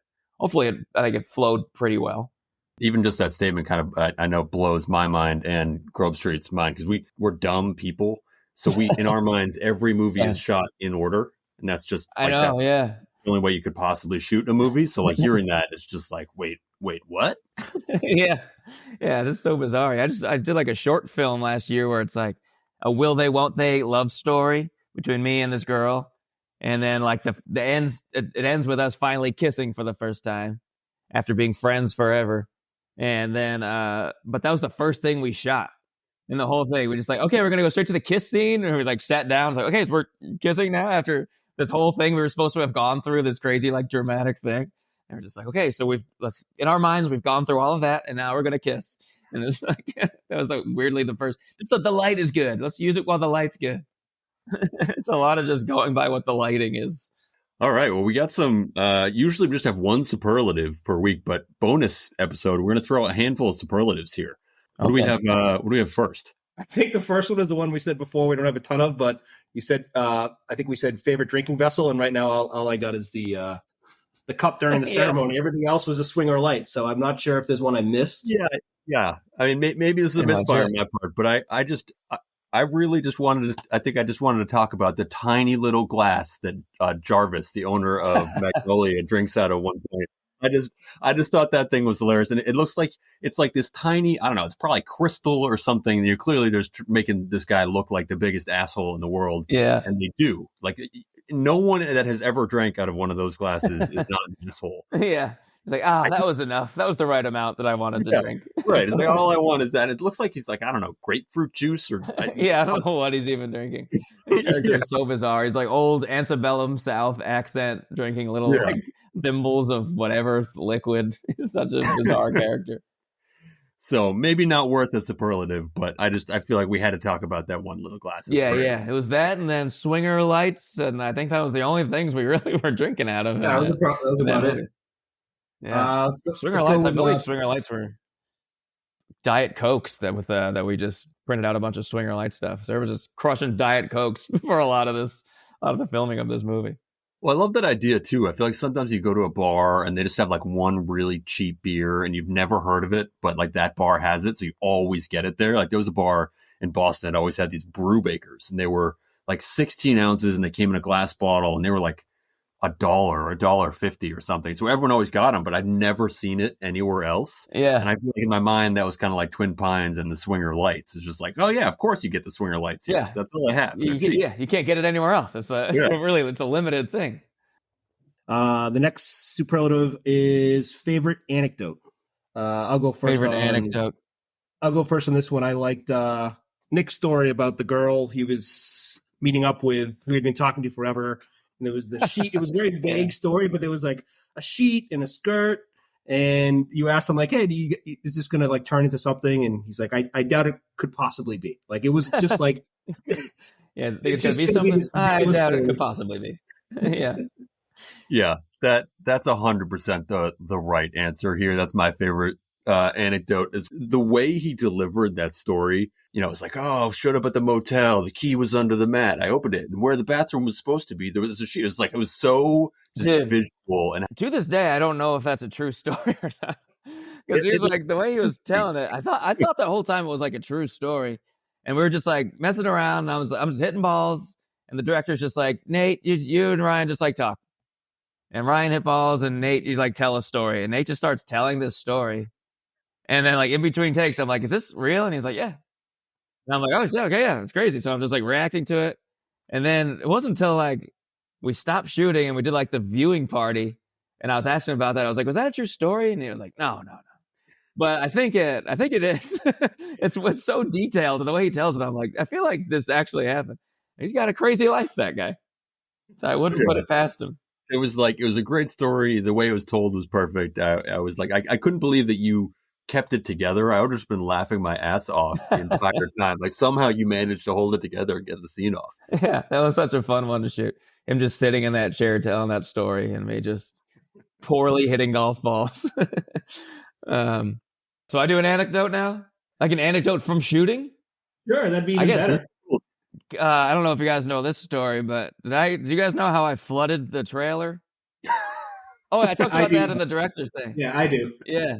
flowed pretty well. Even just that statement kind of, I know, blows my mind and Grobe Street's mind, because we're dumb people. So we, in our minds, every movie is shot in order. And that's just, like, that's the only way you could possibly shoot a movie. So like hearing that, it's just like, wait, what? Yeah, that's so bizarre. I did like a short film last year where it's like a will they, won't they love story between me and this girl. And then like it ends with us finally kissing for the first time after being friends forever. And then, but that was the first thing we shot in the whole thing. We just like, okay, we're going to go straight to the kiss scene. And we like sat down, like, okay, we're kissing now after this whole thing. We were supposed to have gone through this crazy, like dramatic thing. And we're just like, okay, so in our minds, we've gone through all of that, and now we're going to kiss. And it's like that was like weirdly the first. The light is good. Let's use it while the light's good. It's a lot of just going by what the lighting is. All right. Well, we got some. Usually we just have one superlative per week, but bonus episode, we're going to throw a handful of superlatives here. What do we have? What do we have first? I think the first one is the one we said before. We don't have a ton of, but you said I think we said favorite drinking vessel, and right now all I got is the cup during the ceremony. Everything else was a swinger light, so I'm not sure if there's one I missed. Yeah. I mean, maybe this is a misfire on my part, but I really just wanted to. I think I just wanted to talk about the tiny little glass that Jarvis, the owner of Magnolia, drinks out of one point. I just thought that thing was hilarious, and it looks like it's like this tiny. I don't know. It's probably crystal or something. You're clearly just making this guy look like the biggest asshole in the world. Yeah, and they do. Like no one that has ever drank out of one of those glasses is not an asshole. Yeah. It's like, that was enough. That was the right amount that I wanted to drink. Right. It's like, all I want is that. It looks like he's like, I don't know, grapefruit juice or... I don't know what he's even drinking. It's so bizarre. He's like old antebellum South accent, drinking little like thimbles of whatever liquid. He's such a bizarre character. So maybe not worth a superlative, but I feel like we had to talk about that one little glass. Yeah. It was that, and then swinger lights, and I think that was the only things we really were drinking out of. Yeah, that was about it. Yeah, swinger lights. I believe swinger lights were Diet Cokes that we just printed out a bunch of swinger light stuff. So everyone was just crushing Diet Cokes for a lot of the filming of this movie. Well, I love that idea too. I feel like sometimes you go to a bar and they just have like one really cheap beer and you've never heard of it, but like that bar has it, so you always get it there. Like there was a bar in Boston that always had these brew bakers, and they were like 16 ounces and they came in a glass bottle, and they were like $1 or $1.50 or something. So everyone always got them, but I've never seen it anywhere else. Yeah. And I feel like in my mind, that was kind of like Twin Pines and the Swinger Lights. It's just like, oh yeah, of course you get the Swinger Lights here. Yeah. So that's all I have. You can't get it anywhere else. It's a limited thing. The next superlative is favorite anecdote. I'll go first. Anecdote. I'll go first on this one. I liked Nick's story about the girl he was meeting up with, who he'd been talking to forever. And it was the sheet. It was a very vague story, but there was like a sheet and a skirt. And you asked him like, "Hey, is this going to like turn into something?" And he's like, "I doubt it could possibly be." Like it was just like, yeah, it's going to be something. I doubt it could possibly be. Yeah, that's 100% the right answer here. That's my favorite anecdote, is the way he delivered that story. You know, it's like, oh, showed up at the motel. The key was under the mat. I opened it, and where the bathroom was supposed to be, there was a sheet. It was like, it was so visual. And to this day, I don't know if that's a true story or not. Because he was like, the way he was telling it, I thought the whole time it was like a true story, and we were just like messing around. And I'm just hitting balls, and the director's just like, Nate, you and Ryan just like talk, and Ryan hit balls, and Nate, you like tell a story, and Nate just starts telling this story, and then like in between takes, I'm like, is this real? And he's like, yeah. And I'm like, oh, yeah, okay, yeah, it's crazy. So I'm just like reacting to it. And then it wasn't until like we stopped shooting and we did like the viewing party, and I was asking about that. I was like, was that a true story? And he was like, no. But I think it is. It's so detailed, and the way he tells it, I'm like, I feel like this actually happened. He's got a crazy life, that guy. So I wouldn't put it past him. It was a great story. The way it was told was perfect. I was like, I couldn't believe that you kept it together. I would have just been laughing my ass off the entire time. Like somehow you managed to hold it together and get the scene off. Yeah, that was such a fun one to shoot. Him just sitting in that chair telling that story, and me just poorly hitting golf balls. So I do an anecdote now? Like an anecdote from shooting? Sure, that'd be even better. I don't know if you guys know this story, but do you guys know how I flooded the trailer? Oh, I talked about that in the director's thing. Yeah, I do. Yeah.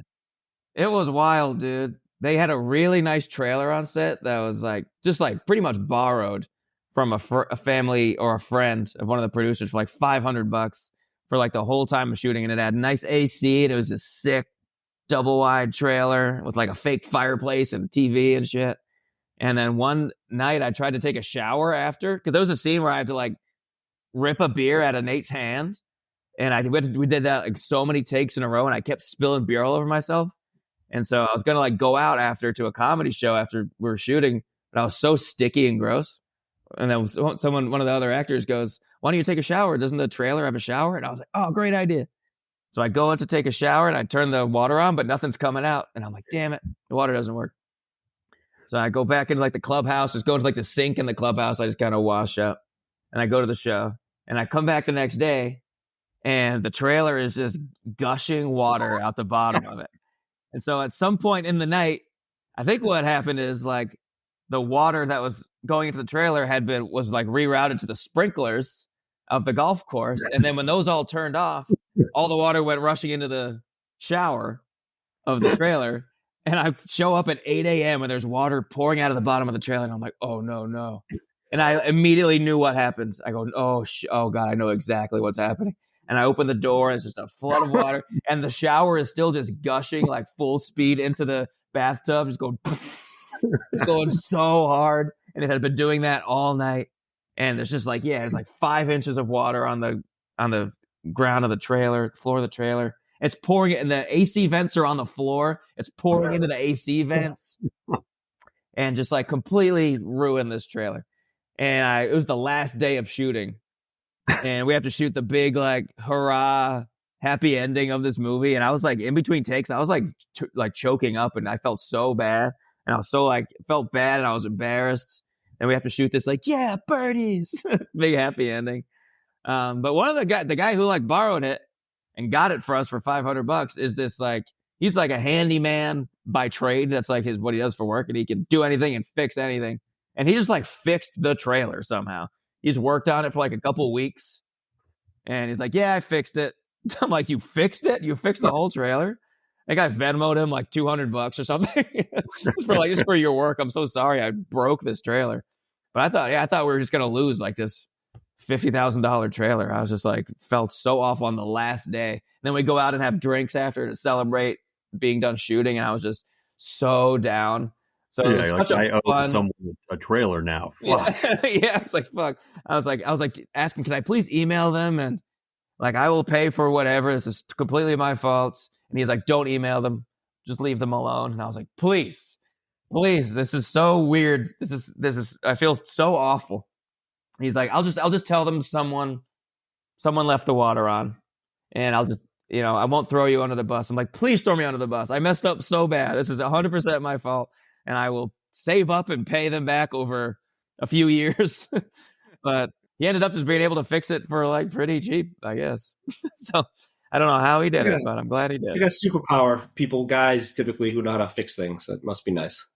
It was wild, dude. They had a really nice trailer on set that was like just like pretty much borrowed from a family or a friend of one of the producers for like $500 for like the whole time of shooting, and it had nice AC, and it was a sick double wide trailer with like a fake fireplace and TV and shit. And then one night I tried to take a shower after, because there was a scene where I had to like rip a beer out of Nate's hand, and we did that like so many takes in a row, and I kept spilling beer all over myself. And so I was going to like go out after to a comedy show after we were shooting, but I was so sticky and gross. And then one of the other actors goes, "Why don't you take a shower? Doesn't the trailer have a shower?" And I was like, "Oh, great idea." So I go in to take a shower and I turn the water on, but nothing's coming out. And I'm like, damn it, the water doesn't work. So I go back into like the clubhouse, just go to like the sink in the clubhouse. I just kind of wash up and I go to the show and I come back the next day and the trailer is just gushing water out the bottom of it. And so at some point in the night, I think what happened is like the water that was going into the trailer was like rerouted to the sprinklers of the golf course. And then when those all turned off, all the water went rushing into the shower of the trailer. And I show up at 8 a.m. and there's water pouring out of the bottom of the trailer. And I'm like, oh, no. And I immediately knew what happened. I go, oh, God, I know exactly what's happening. And I open the door and it's just a flood of water. And the shower is still just gushing like full speed into the bathtub. Just going, it's going so hard. And it had been doing that all night. And it's just like, it's like 5 inches of water on the ground of the trailer, floor of the trailer. It's pouring and the AC vents are on the floor. It's pouring into the AC vents and just like completely ruined this trailer. And it was the last day of shooting and we have to shoot the big, like, hurrah, happy ending of this movie. And I was like, in between takes, I was like, choking up and I felt so bad. And I was so like, felt bad and I was embarrassed. And we have to shoot this like, yeah, birdies, big happy ending. But one of the guy who like borrowed it and got it for us for $500 is this like, he's like a handyman by trade. That's like what he does for work. And he can do anything and fix anything. And he just like fixed the trailer somehow. He's worked on it for like a couple weeks. And he's like, yeah, I fixed it. I'm like, you fixed it? You fixed the whole trailer? I think I Venmo'd him like $200 or something. just for your work. I'm so sorry I broke this trailer. But I thought we were just going to lose like this $50,000 trailer. I was just like, felt so off on the last day. And then we go out and have drinks after to celebrate being done shooting. And I was just so down. So I owe someone a trailer now. Fuck. Yeah, it's like, fuck. I was like asking, can I please email them? And like, I will pay for whatever. This is completely my fault. And he's like, don't email them. Just leave them alone. And I was like, please, this is so weird. This is, I feel so awful. He's like, I'll just tell them someone left the water on and I'll just, I won't throw you under the bus. I'm like, please throw me under the bus. I messed up so bad. This is 100% my fault. And I will save up and pay them back over a few years. But he ended up just being able to fix it for like pretty cheap, I guess. So I don't know how he did it, but I'm glad he did. You got superpower guys typically who know how to fix things. That must be nice.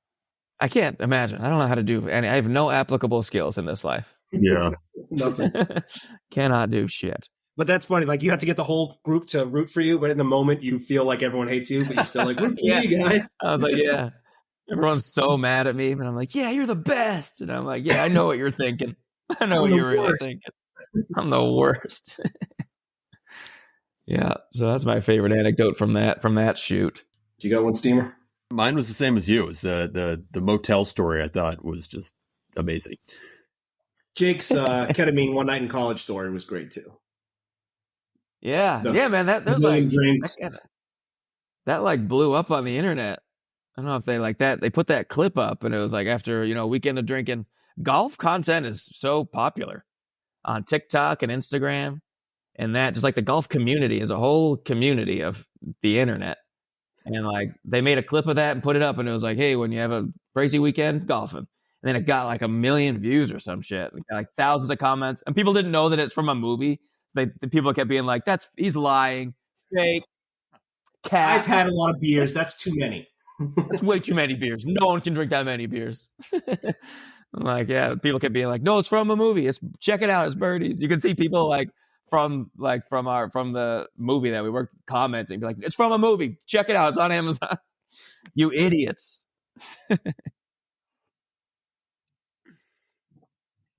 I can't imagine. I don't know how to do any. I have no applicable skills in this life. Yeah. Nothing. Cannot do shit. But that's funny. Like, you have to get the whole group to root for you, but in the moment you feel like everyone hates you, but you're still like, root for me, guys. I was like, yeah. Everyone's so mad at me, but I'm like, yeah, you're the best. And I'm like, yeah, I know what you're thinking. I know what you're really thinking. I'm the worst. Yeah. So that's my favorite anecdote from that shoot. You got one, Steamer? Mine was the same as you. It was the motel story. I thought was just amazing. Jake's ketamine one night in college story was great too. Yeah, man. That like blew up on the internet. I don't know if they like that. They put that clip up, and it was like after a weekend of drinking. Golf content is so popular on TikTok and Instagram, and that just like the golf community is a whole community of the internet. And like they made a clip of that and put it up, and it was like, hey, when you have a crazy weekend golfing. And then it got like 1 million views or some shit. It got like thousands of comments, and people didn't know that it's from a movie. The people kept being like, he's lying, fake, cat. I've had a lot of beers. That's too many. That's way too many beers. No one can drink that many beers. I'm like, yeah. People kept being like, no, it's from a movie. Check it out. It's Birdies. You can see people like from the movie that we worked commenting, be like, it's from a movie. Check it out. It's on Amazon. You idiots.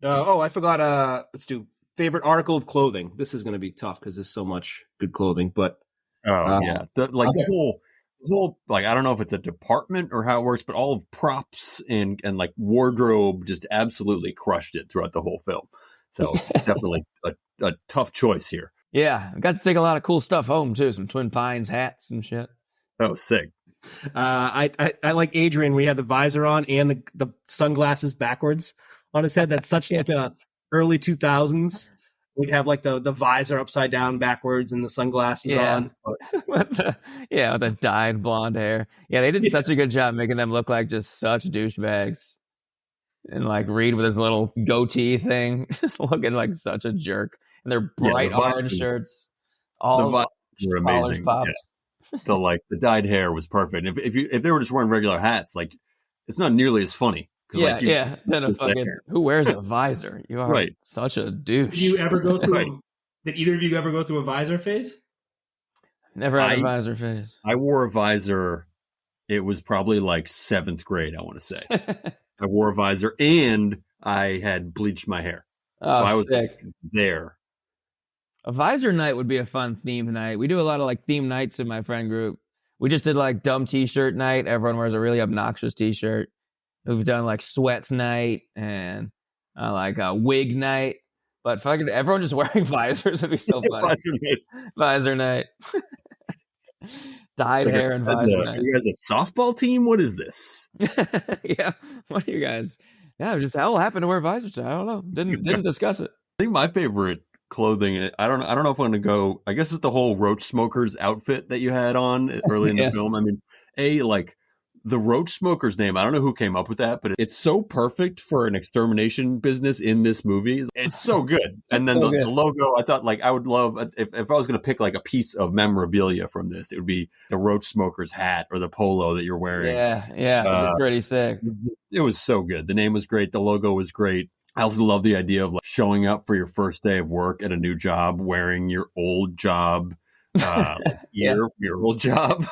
I forgot. Let's do favorite article of clothing. This is going to be tough because there's so much good clothing. But the whole like, I don't know if it's a department or how it works, but all of props and like wardrobe just absolutely crushed it throughout the whole film. So definitely a tough choice here. Yeah, I got to take a lot of cool stuff home too. Some Twin Pines hats and shit. Oh, sick. I like Adrian. We had the visor on and the sunglasses backwards on his head. That's such like a early 2000s we'd have like the visor upside down backwards and the sunglasses on. With the dyed blonde hair. Yeah, they did such a good job making them look like just such douchebags. And like Reed with his little goatee thing, just looking like such a jerk. And their bright orange shirts. All the were amazing. The dyed hair was perfect. If they were just wearing regular hats, like it's not nearly as funny. Then who wears a visor? You are such a douche. Did you ever go through? Did either of you ever go through a visor phase? Never had a visor phase. I wore a visor. It was probably like 7th grade, I want to say. I wore a visor and I had bleached my hair. So I was there. A visor night would be a fun theme night. We do a lot of like theme nights in my friend group. We just did like dumb t-shirt night. Everyone wears a really obnoxious t-shirt. We've done like sweats night and like a wig night. But fucking everyone just wearing visors would be so funny. Visor night. Dyed hair and visor night. Are you guys a softball team? What is this? Yeah. What are you guys? Yeah, just hell happened to wear visors. I don't know. Didn't discuss it. I think my favorite clothing, I don't know if I'm going to go, I guess it's the whole Roach Smokers outfit that you had on early in the film. I mean, like the Roach Smokers name, I don't know who came up with that, but it's so perfect for an extermination business in this movie. It's so good. And then the logo, I thought like I would love, if I was going to pick like a piece of memorabilia from this, it would be the Roach Smokers hat or the polo that you're wearing. Yeah, pretty sick. It was so good. The name was great. The logo was great. I also love the idea of like showing up for your first day of work at a new job, wearing your old job, your old job.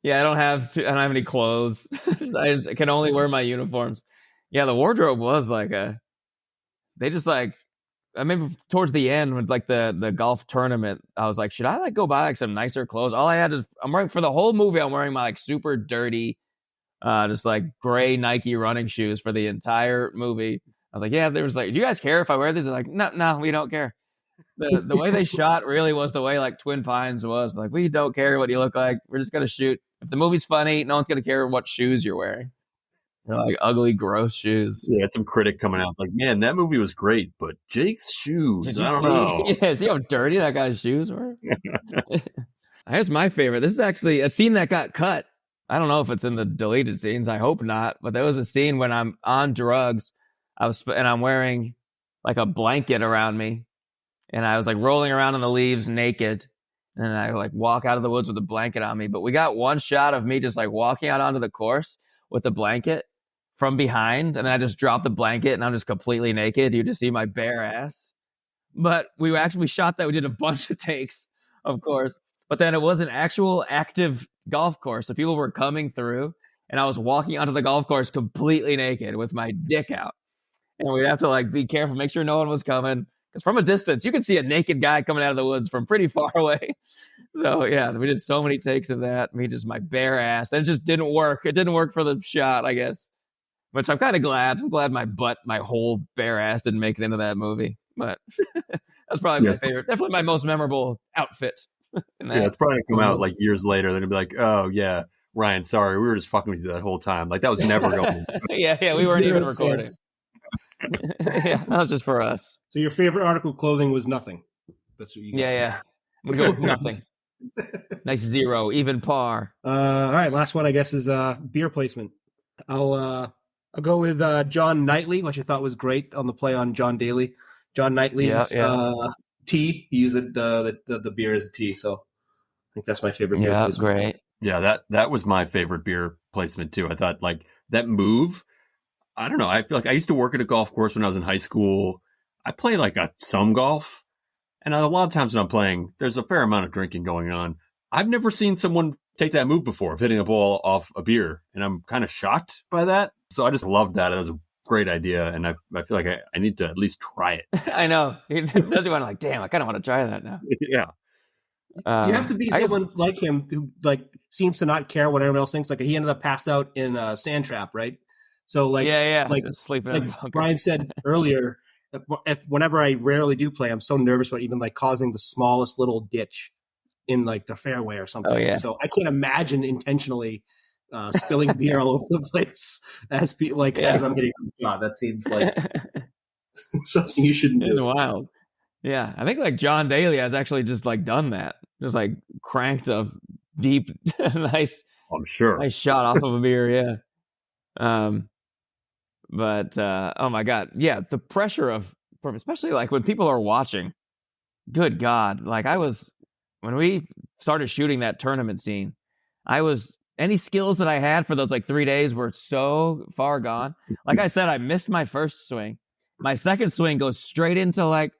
Yeah, I don't have any clothes. I can only wear my uniforms. Yeah, the wardrobe was like they just like, I remember towards the end with like the golf tournament, I was like, should I like go buy like some nicer clothes? All I had is I'm wearing for the whole movie. I'm wearing my like super dirty, just like gray Nike running shoes for the entire movie. I was like, yeah, there was like, do you guys care if I wear these? They're like, no, we don't care. The way they shot really was the way like Twin Pines was. Like, we don't care what you look like. We're just gonna shoot. If the movie's funny, no one's gonna care what shoes you're wearing. They're like ugly, gross shoes. Yeah, some critic coming out like, man, that movie was great, but Jake's shoes, I don't know. Yeah, see how dirty that guy's shoes were? I guess my favorite. This is actually a scene that got cut. I don't know if it's in the deleted scenes. I hope not. But there was a scene when I'm on drugs. I'm wearing like a blanket around me, and I was like rolling around in the leaves naked, and I like walk out of the woods with a blanket on me. But we got one shot of me just like walking out onto the course with the blanket from behind, and then I just dropped the blanket and I'm just completely naked. You just see my bare ass. But we shot that. We did a bunch of takes, of course, but then it was an actual active golf course, so people were coming through, and I was walking onto the golf course completely naked with my dick out. And we'd have to like be careful, make sure no one was coming. Because from a distance, you could see a naked guy coming out of the woods from pretty far away. So yeah, we did so many takes of that. Me just my bare ass. Then it just didn't work. It didn't work for the shot, I guess. Which I'm kind of glad. I'm glad my whole bare ass didn't make it into that movie. But that's probably my favorite. Definitely my most memorable outfit. Yeah, it's probably gonna come out like years later. Then it'll be like, oh yeah, Ryan, sorry, we were just fucking with you that whole time. Like that was never going. Yeah, we weren't even recording. Yeah, that was just for us. So your favorite article of clothing was nothing. That's what you got. Yeah. I'm gonna go with nothing. Nice zero, even par. All right, last one I guess is beer placement. I'll go with John Knightley, which I thought was great on the play on John Daly. John Knightley's tea. He used the beer as a tea, so I think that's my favorite beer placement. Great. Yeah, that was my favorite beer placement too. I thought like that move. I don't know. I feel like I used to work at a golf course when I was in high school. I play like some golf, and a lot of times when I'm playing, there's a fair amount of drinking going on. I've never seen someone take that move before of hitting a ball off a beer, and I'm kind of shocked by that. So I just loved that. It was a great idea, and I feel like I need to at least try it. I know. It does you want to like, damn, I kind of want to try that now. Yeah. You have to be someone like him who like seems to not care what everyone else thinks. Like he ended up passed out in Sand Trap, right? So like, like sleeping. Like Brian said earlier, whenever I rarely do play, I'm so nervous about even like causing the smallest little ditch in like the fairway or something. Oh, yeah. So I can't imagine intentionally spilling beer all over the place as I'm hitting a shot. That seems like something you shouldn't do. It's wild. Yeah, I think like John Daly has actually just like done that. Just like cranked a deep, nice, I'm sure. nice shot off of a beer. Yeah. But oh my God, yeah, the pressure of, especially like when people are watching. Good God, like when we started shooting that tournament scene, any skills that I had for those like 3 days were so far gone. Like I said, I missed my first swing. My second swing goes straight into like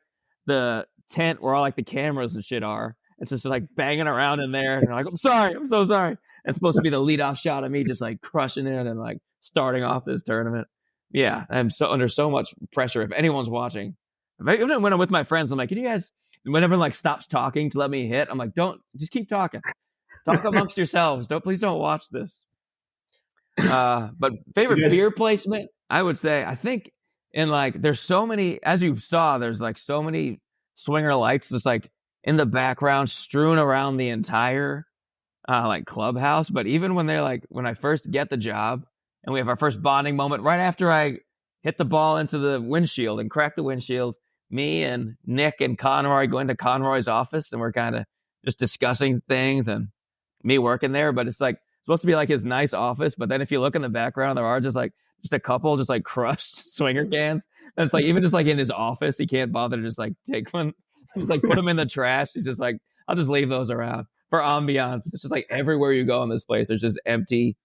the tent where all like the cameras and shit are. It's just like banging around in there. And like, I'm sorry. I'm so sorry. It's supposed to be the leadoff shot of me just like crushing it and like starting off this tournament. Yeah, I'm so under so much pressure. If anyone's watching, even when I'm with my friends, I'm like, can you guys, whenever like stops talking to let me hit, I'm like, just keep talking. Talk amongst yourselves. Please don't watch this. But favorite beer placement, I would say, I think in like, there's so many, as you saw, there's like so many swinger lights just like in the background strewn around the entire like clubhouse. But even when when I first get the job and we have our first bonding moment right after I hit the ball into the windshield and crack the windshield, me and Nick and Conroy go into Conroy's office and we're kind of just discussing things and me working there. But it's like supposed to be like his nice office. But then if you look in the background, there are just a couple just like crushed swinger cans. And it's like even just like in his office, he can't bother to just like take one, just like put them in the trash. He's just like, I'll just leave those around for ambiance. It's just like everywhere you go in this place, there's just empty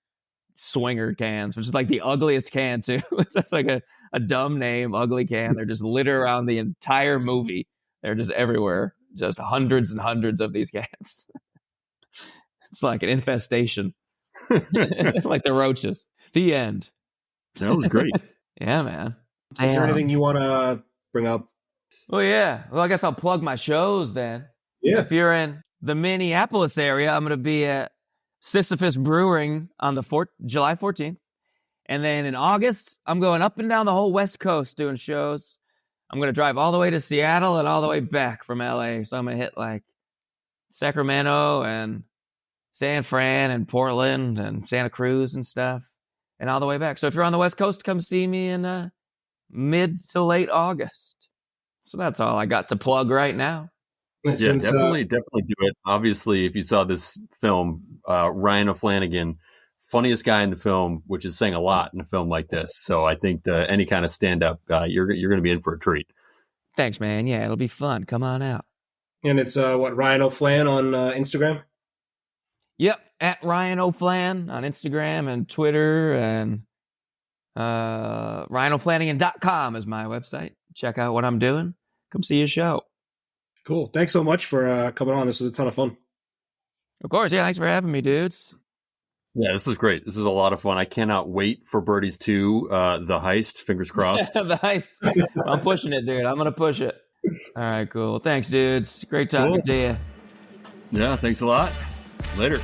swinger cans, which is like the ugliest can too. That's like a dumb name, ugly can. They're just littered around the entire movie. They're just everywhere, just hundreds and hundreds of these cans. It's like an infestation, like the roaches. The end. That was great. Yeah, man. Is there anything you want to bring up? Oh yeah. Well, I guess I'll plug my shows then. Yeah. If you're in the Minneapolis area, I'm going to be at Sisyphus Brewing on the July 14th. And then in August, I'm going up and down the whole West Coast doing shows. I'm going to drive all the way to Seattle and all the way back from LA. So I'm going to hit like Sacramento and San Fran and Portland and Santa Cruz and stuff and all the way back. So if you're on the West Coast, come see me in mid to late August. So that's all I got to plug right now. Yeah, definitely do it. Obviously, if you saw this film, Ryan O'Flanagan, funniest guy in the film, which is saying a lot in a film like this. So I think any kind of stand-up, you're going to be in for a treat. Thanks, man. Yeah, it'll be fun. Come on out. And it's Ryan O'Flan on Instagram? Yep, at Ryan O'Flan on Instagram and Twitter, and RyanO'Flanagan.com is my website. Check out what I'm doing. Come see a show. Cool. Thanks so much for coming on. This was a ton of fun. Of course. Yeah, thanks for having me, dudes. Yeah, this is great. This is a lot of fun. I cannot wait for Birdies 2, the heist. Fingers crossed. The heist. I'm pushing it, dude. I'm going to push it. All right, cool. Thanks, dudes. Great talking to you. Yeah, thanks a lot. Later.